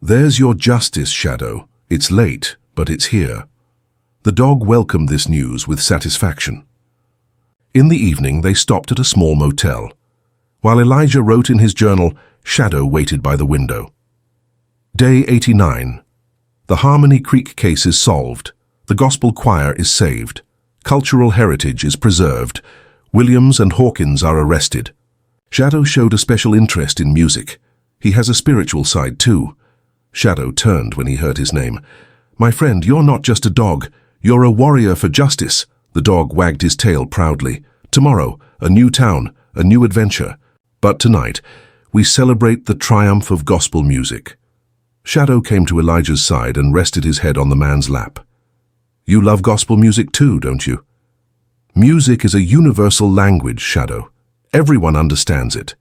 There's your justice, Shadow. It's late, but it's here. The dog welcomed this news with satisfaction. In the evening, they stopped at a small motel. While Elijah wrote in his journal, Shadow waited by the window. Day 89. The Harmony Creek case is solved. The gospel choir is saved. Cultural heritage is preserved. Williams and Hawkins are arrested. Shadow showed a special interest in music. He has a spiritual side too. Shadow turned when he heard his name. My friend, you're not just a dog. You're a warrior for justice. The dog wagged his tail proudly. Tomorrow, a new town, a new adventure. But tonight, we celebrate the triumph of gospel music. Shadow came to Elijah's side and rested his head on the man's lap. You love gospel music too, don't you? Music is a universal language, Shadow. Everyone understands it.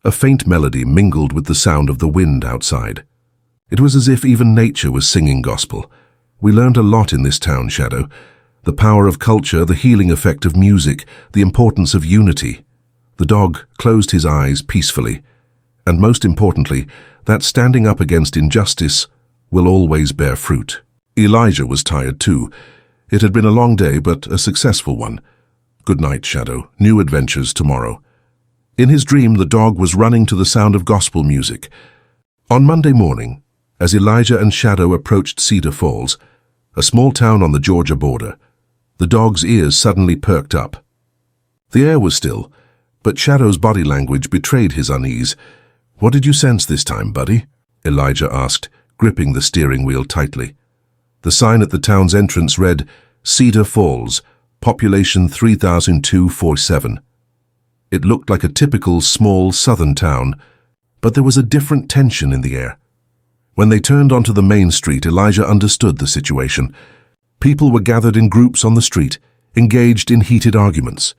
A faint melody mingled with the sound of the wind outside. It was as if even nature was singing gospel. We learned a lot in this town, Shadow. The power of culture, the healing effect of music, the importance of unity. The dog closed his eyes peacefully. And most importantly, that standing up against injustice will always bear fruit. Elijah was tired too. It had been a long day, but a successful one. Good night, Shadow. New adventures tomorrow. In his dream, the dog was running to the sound of gospel music. On Monday morning, as Elijah and Shadow approached Cedar Falls, a small town on the Georgia border, the dog's ears suddenly perked up. The air was still, but Shadow's body language betrayed his unease. What did you sense this time, buddy? Elijah asked, gripping the steering wheel tightly. The sign at the town's entrance read, Cedar Falls, population 3,247. It looked like a typical small southern town, but there was a different tension in the air. When they turned onto the main street, Elijah understood the situation. People were gathered in groups on the street, engaged in heated arguments.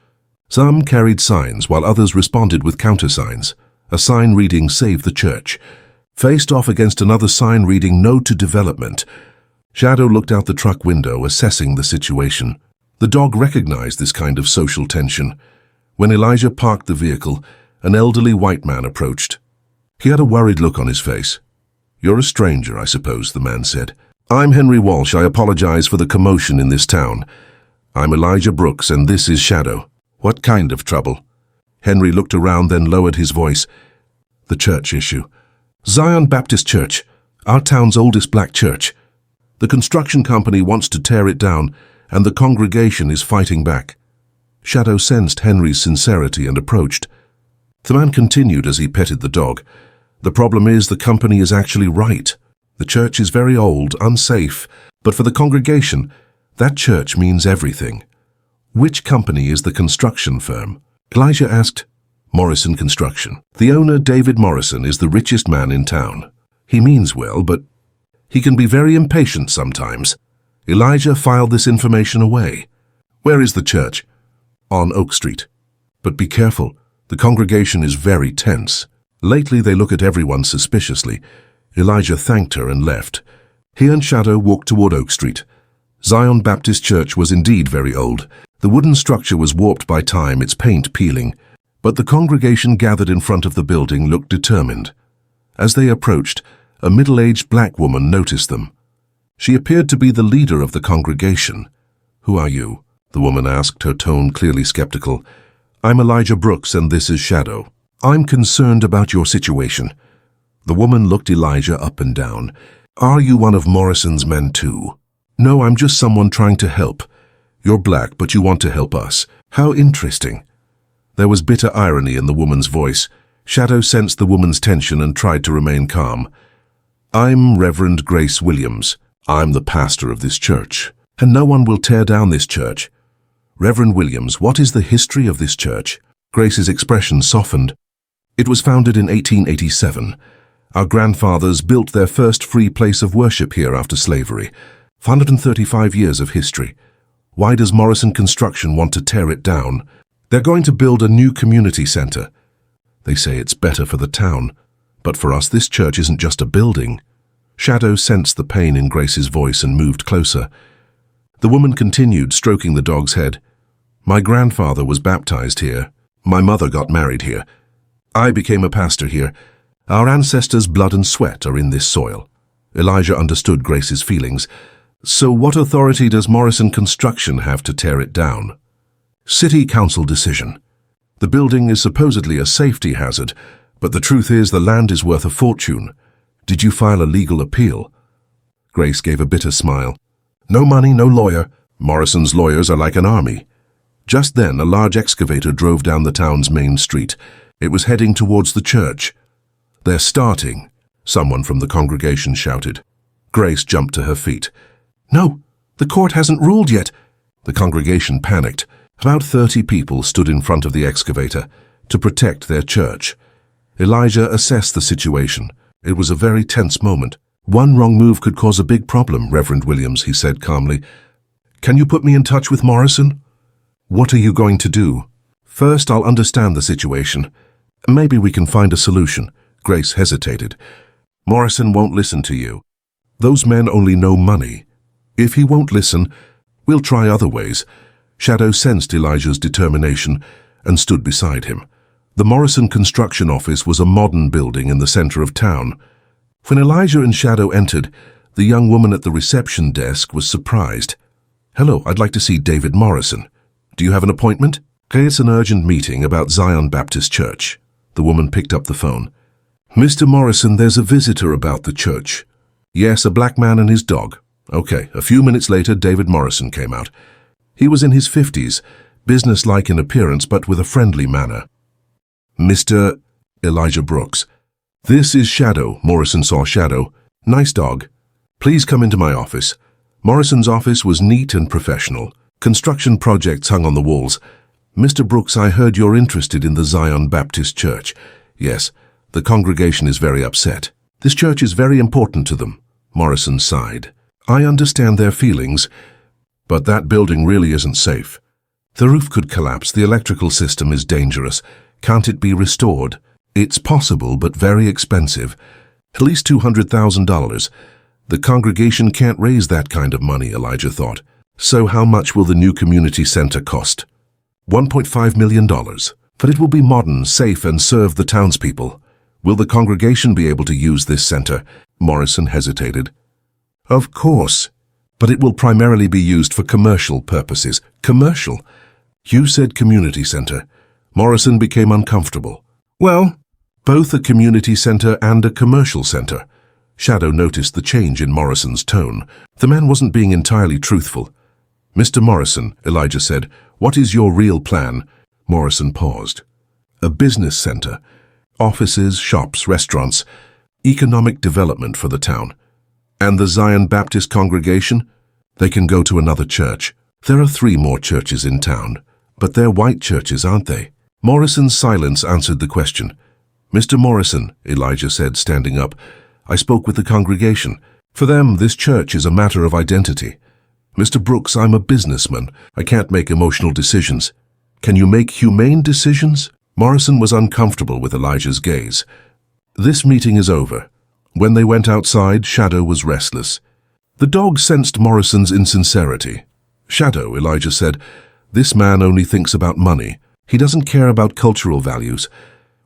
Some carried signs, while others responded with countersigns. A sign reading, Save the Church, faced off against another sign reading, No to Development. Shadow looked out the truck window, assessing the situation. The dog recognized this kind of social tension. When Elijah parked the vehicle, an elderly white man approached. He had a worried look on his face. You're a stranger, I suppose, the man said. I'm Henry Walsh. I apologize for the commotion in this town. I'm Elijah Brooks, and this is Shadow. What kind of trouble? Henry looked around, then lowered his voice. The church issue. Zion Baptist Church, our town's oldest black church. The construction company wants to tear it down, and the congregation is fighting back. Shadow sensed Henry's sincerity and approached. The man continued as he petted the dog. The problem is the company is actually right. The church is very old, unsafe, but for the congregation, that church means everything. Which company is the construction firm? Elijah asked. Morrison Construction. The owner, David Morrison, is the richest man in town. He means well, but he can be very impatient sometimes. Elijah filed this information away. Where is the church? On Oak Street. But be careful, the congregation is very tense. Lately they look at everyone suspiciously. Elijah thanked her and left. He and Shadow walked toward Oak Street. Zion Baptist Church was indeed very old. The wooden structure was warped by time, its paint peeling. But the congregation gathered in front of the building looked determined. As they approached, a middle-aged black woman noticed them. She appeared to be the leader of the congregation. Who are you? The woman asked, her tone clearly skeptical. I'm Elijah Brooks, and this is Shadow. I'm concerned about your situation. The woman looked Elijah up and down. Are you one of Morrison's men too? No, I'm just someone trying to help. You're black, but you want to help us. How interesting. There was bitter irony in the woman's voice. Shadow sensed the woman's tension and tried to remain calm. I'm Reverend Grace Williams. I'm the pastor of this church, and no one will tear down this church. Reverend Williams, what is the history of this church? Grace's expression softened. It was founded in 1887. Our grandfathers built their first free place of worship here after slavery. 135 years of history. Why does Morrison Construction want to tear it down? They're going to build a new community center. They say it's better for the town. But for us, this church isn't just a building. Shadow sensed the pain in Grace's voice and moved closer. The woman continued, stroking the dog's head. My grandfather was baptized here. My mother got married here. I became a pastor here. Our ancestors' blood and sweat are in this soil. Elijah understood Grace's feelings. So what authority does Morrison Construction have to tear it down? City Council decision. The building is supposedly a safety hazard, but the truth is the land is worth a fortune. Did you file a legal appeal? Grace gave a bitter smile. No money, no lawyer. Morrison's lawyers are like an army. Just then, a large excavator drove down the town's main street. It was heading towards the church. "They're starting," someone from the congregation shouted. Grace jumped to her feet. "No, the court hasn't ruled yet." The congregation panicked. About 30 people stood in front of the excavator to protect their church. Elijah assessed the situation. It was a very tense moment. "One wrong move could cause a big problem, Reverend Williams," he said calmly. "Can you put me in touch with Morrison?" "What are you going to do?" "First, I'll understand the situation. Maybe we can find a solution." Grace hesitated. "Morrison won't listen to you. Those men only know money. If he won't listen, we'll try other ways." Shadow sensed Elijah's determination and stood beside him. The Morrison construction office was a modern building in the center of town. When Elijah and Shadow entered, the young woman at the reception desk was surprised. "Hello, I'd like to see David Morrison. Do you have an appointment?" "It's an urgent meeting about Zion Baptist Church." The woman picked up the phone. "Mr. Morrison, there's a visitor about the church." "Yes, a black man and his dog." "Okay." A few minutes later, David Morrison came out. He was in his 50s, businesslike in appearance but with a friendly manner. "Mr. Elijah Brooks." "This is Shadow." Morrison saw Shadow. "Nice dog. Please come into my office." Morrison's office was neat and professional. Construction projects hung on the walls. "Mr. Brooks, I heard you're interested in the Zion Baptist Church." "Yes, the congregation is very upset. This church is very important to them." Morrison sighed. "I understand their feelings, but that building really isn't safe. The roof could collapse. The electrical system is dangerous. Can't it be restored?" "It's possible, but very expensive. At least $200,000. The congregation can't raise that kind of money," Elijah thought. "So how much will the new community center cost?" $1.5 million. "But it will be modern, safe, and serve the townspeople. Will the congregation be able to use this center?" Morrison hesitated. "Of course, but it will primarily be used for commercial purposes." "Commercial? You said community center." Morrison became uncomfortable. "Well, both a community center and a commercial center." Shadow noticed the change in Morrison's tone. The man wasn't being entirely truthful. "Mr. Morrison," Elijah said, "what is your real plan?" Morrison paused. "A business center. Offices, shops, restaurants. Economic development for the town. And the Zion Baptist congregation? They can go to another church. There are 3 more churches in town, but they're white churches, aren't they?" Morrison's silence answered the question. "Mr. Morrison," Elijah said, standing up, "I spoke with the congregation. For them, this church is a matter of identity. Mr. Brooks, I'm a businessman. I can't make emotional decisions. Can you make humane decisions?" Morrison was uncomfortable with Elijah's gaze. "This meeting is over." When they went outside, Shadow was restless. The dog sensed Morrison's insincerity. "Shadow," Elijah said, "this man only thinks about money. He doesn't care about cultural values."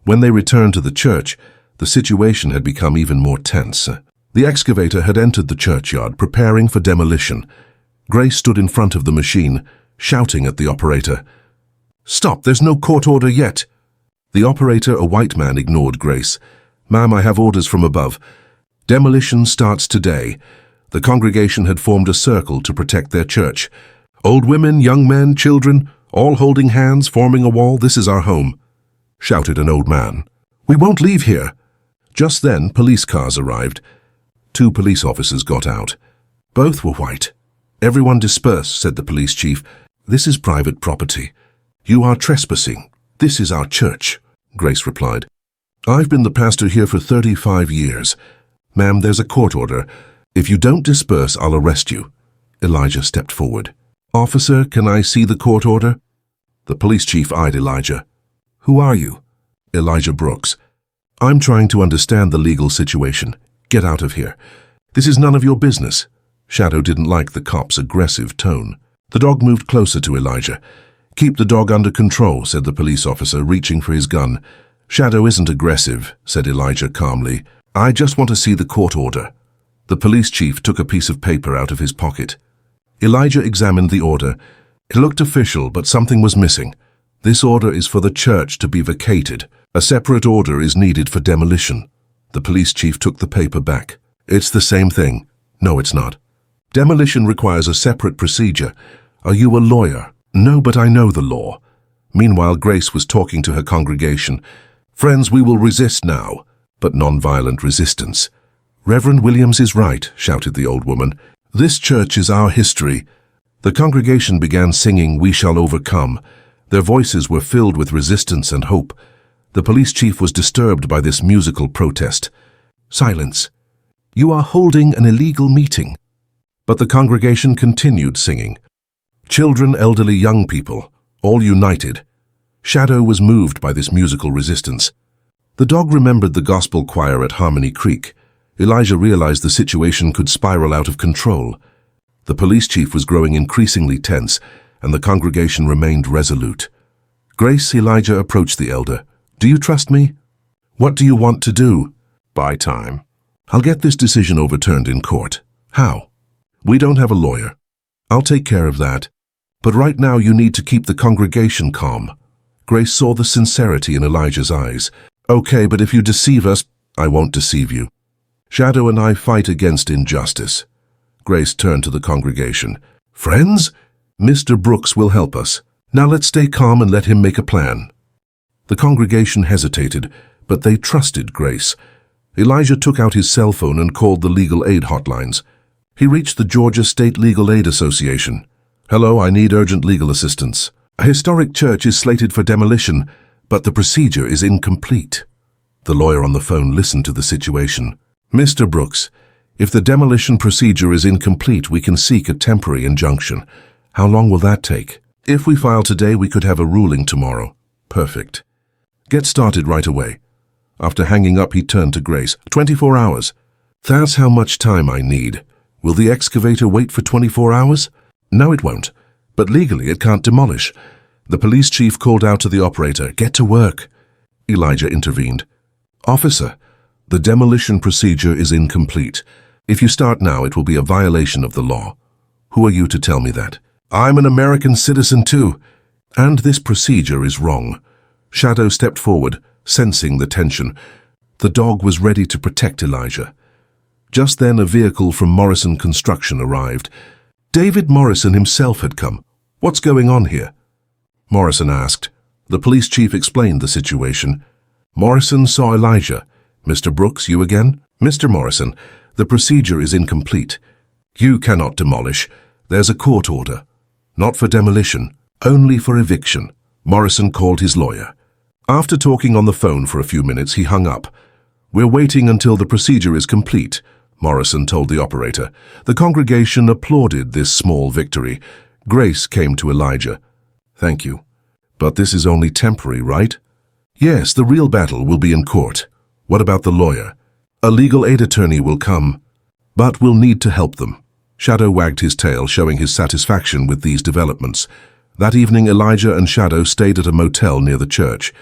When they returned to the church, the situation had become even more tense. The excavator had entered the churchyard, preparing for demolition. Grace stood in front of the machine, shouting at the operator. "Stop, there's no court order yet." The operator, a white man, ignored Grace. "Ma'am, I have orders from above. Demolition starts today." The congregation had formed a circle to protect their church. "Old women, young men, children, all holding hands, forming a wall. This is our home," shouted an old man. "We won't leave here." Just then, police cars arrived. 2 police officers got out. Both were white. "Everyone disperse," said the police chief. "This is private property. You are trespassing. This is our church," Grace replied. "I've been the pastor here for 35 years. Ma'am, there's a court order. If you don't disperse, I'll arrest you." Elijah stepped forward. "Officer, can I see the court order?" The police chief eyed Elijah. "Who are you?" "Elijah Brooks." "I'm trying to understand the legal situation. Get out of here. This is none of your business." Shadow didn't like the cop's aggressive tone. The dog moved closer to Elijah. "Keep the dog under control," said the police officer, reaching for his gun. "Shadow isn't aggressive," said Elijah calmly. "I just want to see the court order." The police chief took a piece of paper out of his pocket. Elijah examined the order. It looked official, but something was missing. "This order is for the church to be vacated. A separate order is needed for demolition." The police chief took the paper back. "It's the same thing." "No, it's not. Demolition requires a separate procedure. Are you a lawyer?" "No, but I know the law." Meanwhile, Grace was talking to her congregation. Friends, we will resist now, but non-violent resistance. Reverend Williams is right, shouted the old woman. This church is our history. The congregation began singing, "We shall overcome." Their voices were filled with resistance and hope. The police chief was disturbed by this musical protest. Silence. You are holding an illegal meeting. But the congregation continued singing. Children, elderly, young people, all united. Shadow was moved by this musical resistance. The dog remembered the gospel choir at Harmony Creek. Elijah realized the situation could spiral out of control. The police chief was growing increasingly tense, and the congregation remained resolute. Grace, Elijah approached the elder. Do you trust me? What do you want to do? Buy time. I'll get this decision overturned in court. How? We don't have a lawyer. I'll take care of that. But right now you need to keep the congregation calm. Grace saw the sincerity in Elijah's eyes. Okay, but if you deceive us, I won't deceive you. Shadow and I fight against injustice. Grace turned to the congregation. Friends? Mr. Brooks will help us. Now let's stay calm and let him make a plan. The congregation hesitated, but they trusted Grace. Elijah took out his cell phone and called the legal aid hotlines. He reached the Georgia State Legal Aid Association. Hello, I need urgent legal assistance. A historic church is slated for demolition, but the procedure is incomplete. The lawyer on the phone listened to the situation. Mr. Brooks, if the demolition procedure is incomplete, we can seek a temporary injunction. How long will that take? If we file today, we could have a ruling tomorrow. Perfect. Get started right away. After hanging up, he turned to Grace. 24 hours. That's how much time I need. Will the excavator wait for 24 hours? No, it won't. But legally, it can't demolish. The police chief called out to the operator, get to work. Elijah intervened. Officer, the demolition procedure is incomplete. If you start now, it will be a violation of the law. Who are you to tell me that? I'm an American citizen too. And this procedure is wrong. Shadow stepped forward, sensing the tension. The dog was ready to protect Elijah. Just then, a vehicle from Morrison Construction arrived. David Morrison himself had come. What's going on here? Morrison asked. The police chief explained the situation. Morrison saw Elijah. Mr. Brooks, you again? Mr. Morrison, the procedure is incomplete. You cannot demolish. There's a court order. Not for demolition, only for eviction. Morrison called his lawyer. After talking on the phone for a few minutes, he hung up. We're waiting until the procedure is complete, Morrison told the operator. The congregation applauded this small victory. Grace came to Elijah. Thank you. But this is only temporary, right? Yes, the real battle will be in court. What about the lawyer? A legal aid attorney will come, but we'll need to help them. Shadow wagged his tail, showing his satisfaction with these developments. That evening, Elijah and Shadow stayed at a motel near the church.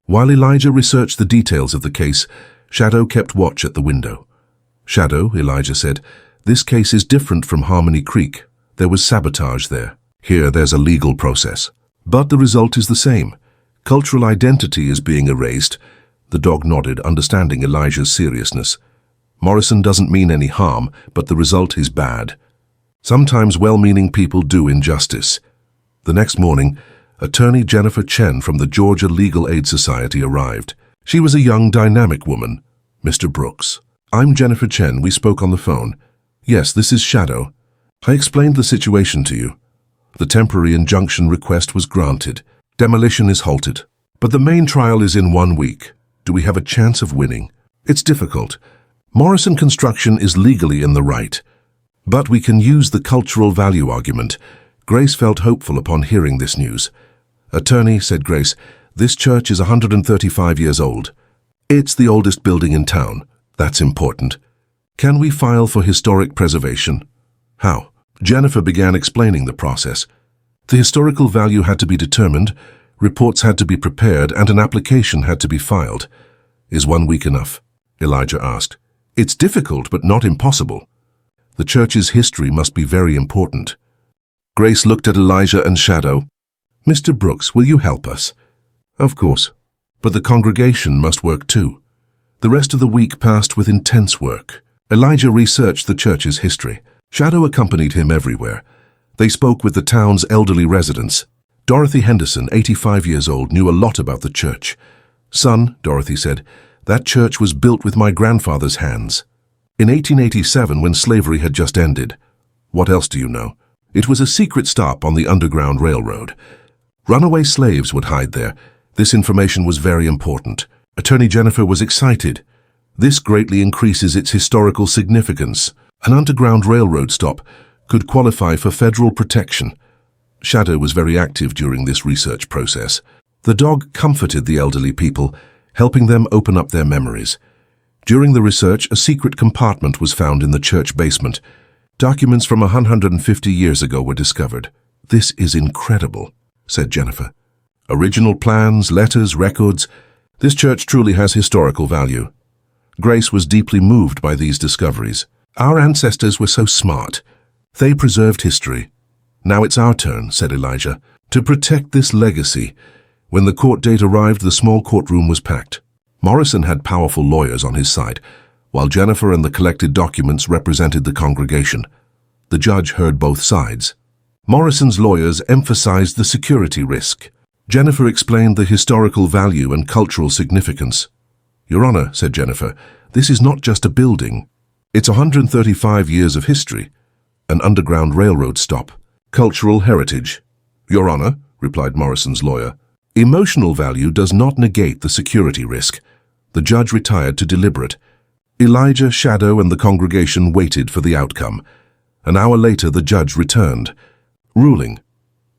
While Elijah researched the details of the case, Shadow kept watch at the window. Shadow, Elijah said, this case is different from Harmony Creek. There was sabotage there. Here, there's a legal process. But the result is the same. Cultural identity is being erased. The dog nodded, understanding Elijah's seriousness. Morrison doesn't mean any harm, but the result is bad. Sometimes well-meaning people do injustice. The next morning, attorney Jennifer Chen from the Georgia Legal Aid Society arrived. She was a young, dynamic woman. Mr. Brooks. I'm Jennifer Chen. We spoke on the phone. Yes, this is Shadow. I explained the situation to you. The temporary injunction request was granted. Demolition is halted. But the main trial is in 1 week. Do we have a chance of winning? It's difficult. Morrison Construction is legally in the right. But we can use the cultural value argument. Grace felt hopeful upon hearing this news. Attorney, said Grace, this church is 135 years old. It's the oldest building in town. That's important. Can we file for historic preservation? How? Jennifer began explaining the process. The historical value had to be determined, reports had to be prepared, and an application had to be filed. Is 1 week enough? Elijah asked. It's difficult, but not impossible. The church's history must be very important. Grace looked at Elijah and Shadow. Mr. Brooks, will you help us? Of course. But the congregation must work too. The rest of the week passed with intense work. Elijah researched the church's history. Shadow accompanied him everywhere. They spoke with the town's elderly residents. Dorothy Henderson, 85 years old, knew a lot about the church. Son, Dorothy said, that church was built with my grandfather's hands. In 1887, when slavery had just ended. What else do you know? It was a secret stop on the Underground Railroad. Runaway slaves would hide there. This information was very important. Attorney Jennifer was excited. This greatly increases its historical significance. An Underground Railroad stop could qualify for federal protection. Shadow was very active during this research process. The dog comforted the elderly people, helping them open up their memories. During the research, a secret compartment was found in the church basement. Documents from 150 years ago were discovered. This is incredible, said Jennifer. Original plans, letters, records. This church truly has historical value. Grace was deeply moved by these discoveries. Our ancestors were so smart. They preserved history. Now it's our turn, said Elijah, to protect this legacy. When the court date arrived, the small courtroom was packed. Morrison had powerful lawyers on his side, while Jennifer and the collected documents represented the congregation. The judge heard both sides. Morrison's lawyers emphasized the security risk. Jennifer explained the historical value and cultural significance. Your Honor, said Jennifer, this is not just a building. It's 135 years of history, an Underground Railroad stop, cultural heritage. Your Honor, replied Morrison's lawyer, emotional value does not negate the security risk. The judge retired to deliberate. Elijah, Shadow, and the congregation waited for the outcome. An hour later, the judge returned. Ruling.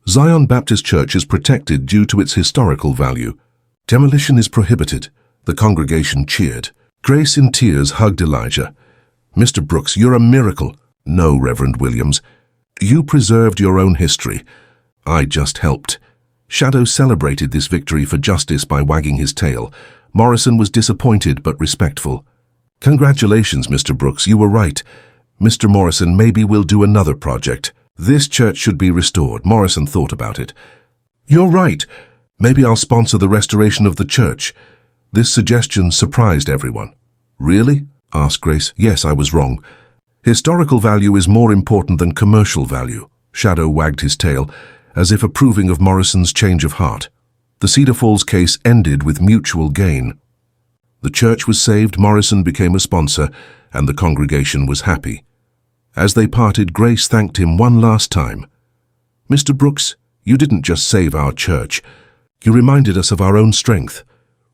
Zion Baptist Church is protected due to its historical value. Demolition is prohibited. The congregation cheered. Grace, in tears, hugged Elijah. Mr. Brooks, you're a miracle. No, Reverend Williams. You preserved your own history. I just helped. Shadow celebrated this victory for justice by wagging his tail. Morrison was disappointed but respectful. Congratulations, Mr. Brooks, you were right. Mr. Morrison, maybe we'll do another project. This church should be restored. Morrison thought about it. You're right. Maybe I'll sponsor the restoration of the church. This suggestion surprised everyone. Really? Asked Grace. Yes, I was wrong. Historical value is more important than commercial value. Shadow wagged his tail, as if approving of Morrison's change of heart. The Cedar Falls case ended with mutual gain. The church was saved, Morrison became a sponsor, and the congregation was happy. As they parted, Grace thanked him one last time. Mr. Brooks, you didn't just save our church. You reminded us of our own strength.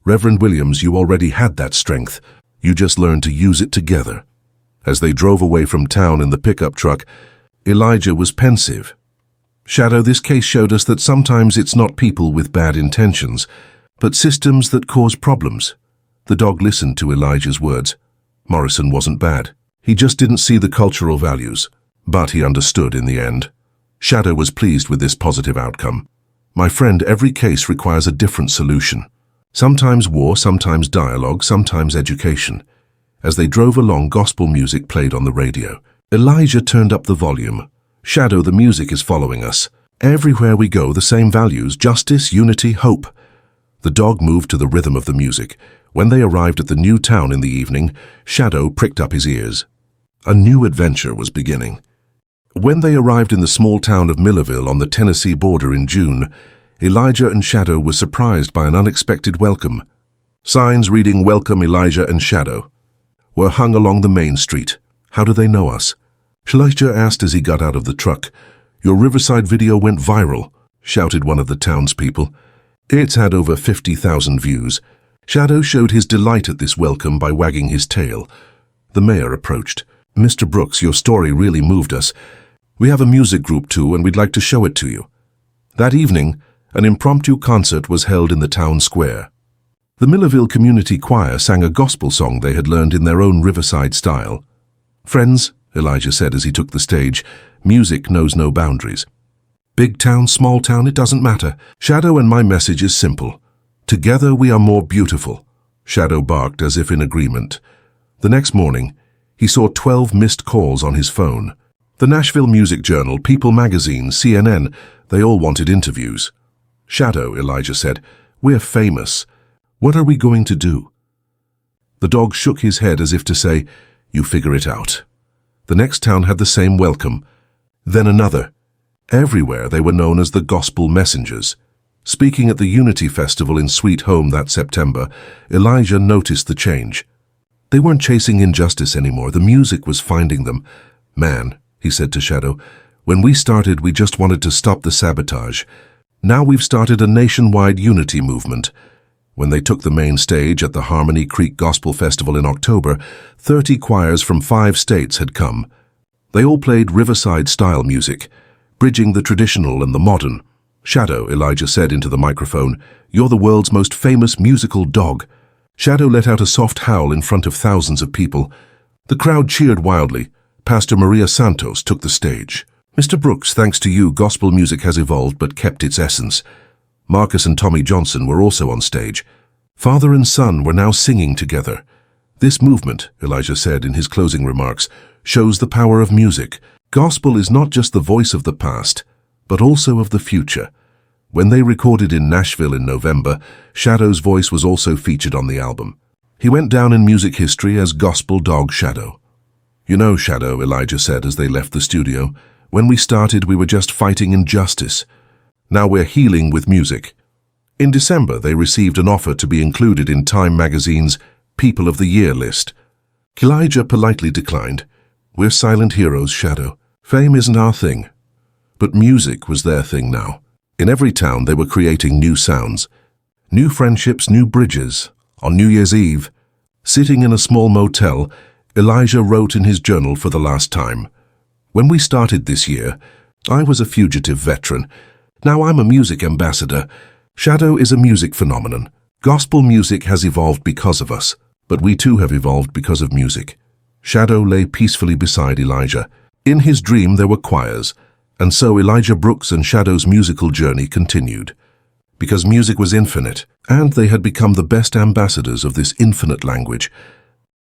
Reverend Williams, you already had that strength. You just learned to use it together. As they drove away from town in the pickup truck, Elijah was pensive. Shadow, this case showed us that sometimes it's not people with bad intentions, but systems that cause problems. The dog listened to Elijah's words. Morrison wasn't bad. He just didn't see the cultural values. But he understood in the end. Shadow was pleased with this positive outcome. My friend, every case requires a different solution. Sometimes war, sometimes dialogue, sometimes education. As they drove along, gospel music played on the radio. Elijah turned up the volume. Shadow, the music is following us. Everywhere we go, the same values: justice, unity, hope. The dog moved to the rhythm of the music. When they arrived at the new town in the evening, Shadow pricked up his ears. A new adventure was beginning. When they arrived in the small town of Millerville on the Tennessee border in June, Elijah and Shadow were surprised by an unexpected welcome. Signs reading "Welcome Elijah and Shadow" were hung along the main street. How do they know us? Elijah asked as he got out of the truck. Your Riverside video went viral, shouted one of the townspeople. It's had over 50,000 views. Shadow showed his delight at this welcome by wagging his tail. The mayor approached. Mr. Brooks, your story really moved us. We have a music group too, and we'd like to show it to you. That evening, an impromptu concert was held in the town square. The Millerville Community Choir sang a gospel song they had learned in their own Riverside style. Friends, Elijah said as he took the stage, music knows no boundaries. Big town, small town, it doesn't matter. Shadow, and my message is simple. Together we are more beautiful. Shadow barked as if in agreement. The next morning, he saw 12 missed calls on his phone. The Nashville Music Journal, People Magazine, CNN, they all wanted interviews. Shadow, Elijah said, we're famous. What are we going to do? The dog shook his head as if to say, you figure it out. The next town had the same welcome. Then another. Everywhere they were known as the Gospel Messengers. Speaking at the Unity Festival in Sweet Home that September, Elijah noticed the change. They weren't chasing injustice anymore. The music was finding them. "Man," he said to Shadow, "when we started, we just wanted to stop the sabotage. Now we've started a nationwide unity movement." When they took the main stage at the Harmony Creek Gospel Festival in October, 30 choirs from 5 states had come. They all played Riverside-style music, bridging the traditional and the modern. "Shadow," Elijah said into the microphone, "you're the world's most famous musical dog." Shadow let out a soft howl in front of thousands of people. The crowd cheered wildly. Pastor Maria Santos took the stage. "Mr. Brooks, thanks to you, gospel music has evolved but kept its essence." Marcus and Tommy Johnson were also on stage. Father and son were now singing together. "This movement," Elijah said in his closing remarks, "shows the power of music. Gospel is not just the voice of the past, but also of the future." When they recorded in Nashville in November, Shadow's voice was also featured on the album. He went down in music history as Gospel Dog Shadow. "You know, Shadow," Elijah said as they left the studio, "when we started we were just fighting injustice. Now we're healing with music." In December, they received an offer to be included in Time magazine's People of the Year list. Elijah politely declined. "We're silent heroes, Shadow. Fame isn't our thing." But music was their thing now. In every town, they were creating new sounds. New friendships, new bridges. On New Year's Eve, sitting in a small motel, Elijah wrote in his journal for the last time, "When we started this year, I was a fugitive veteran. Now I'm a music ambassador. Shadow is a music phenomenon. Gospel music has evolved because of us, but we too have evolved because of music." Shadow lay peacefully beside Elijah. In his dream there were choirs, and so Elijah Brooks and Shadow's musical journey continued. Because music was infinite, and they had become the best ambassadors of this infinite language,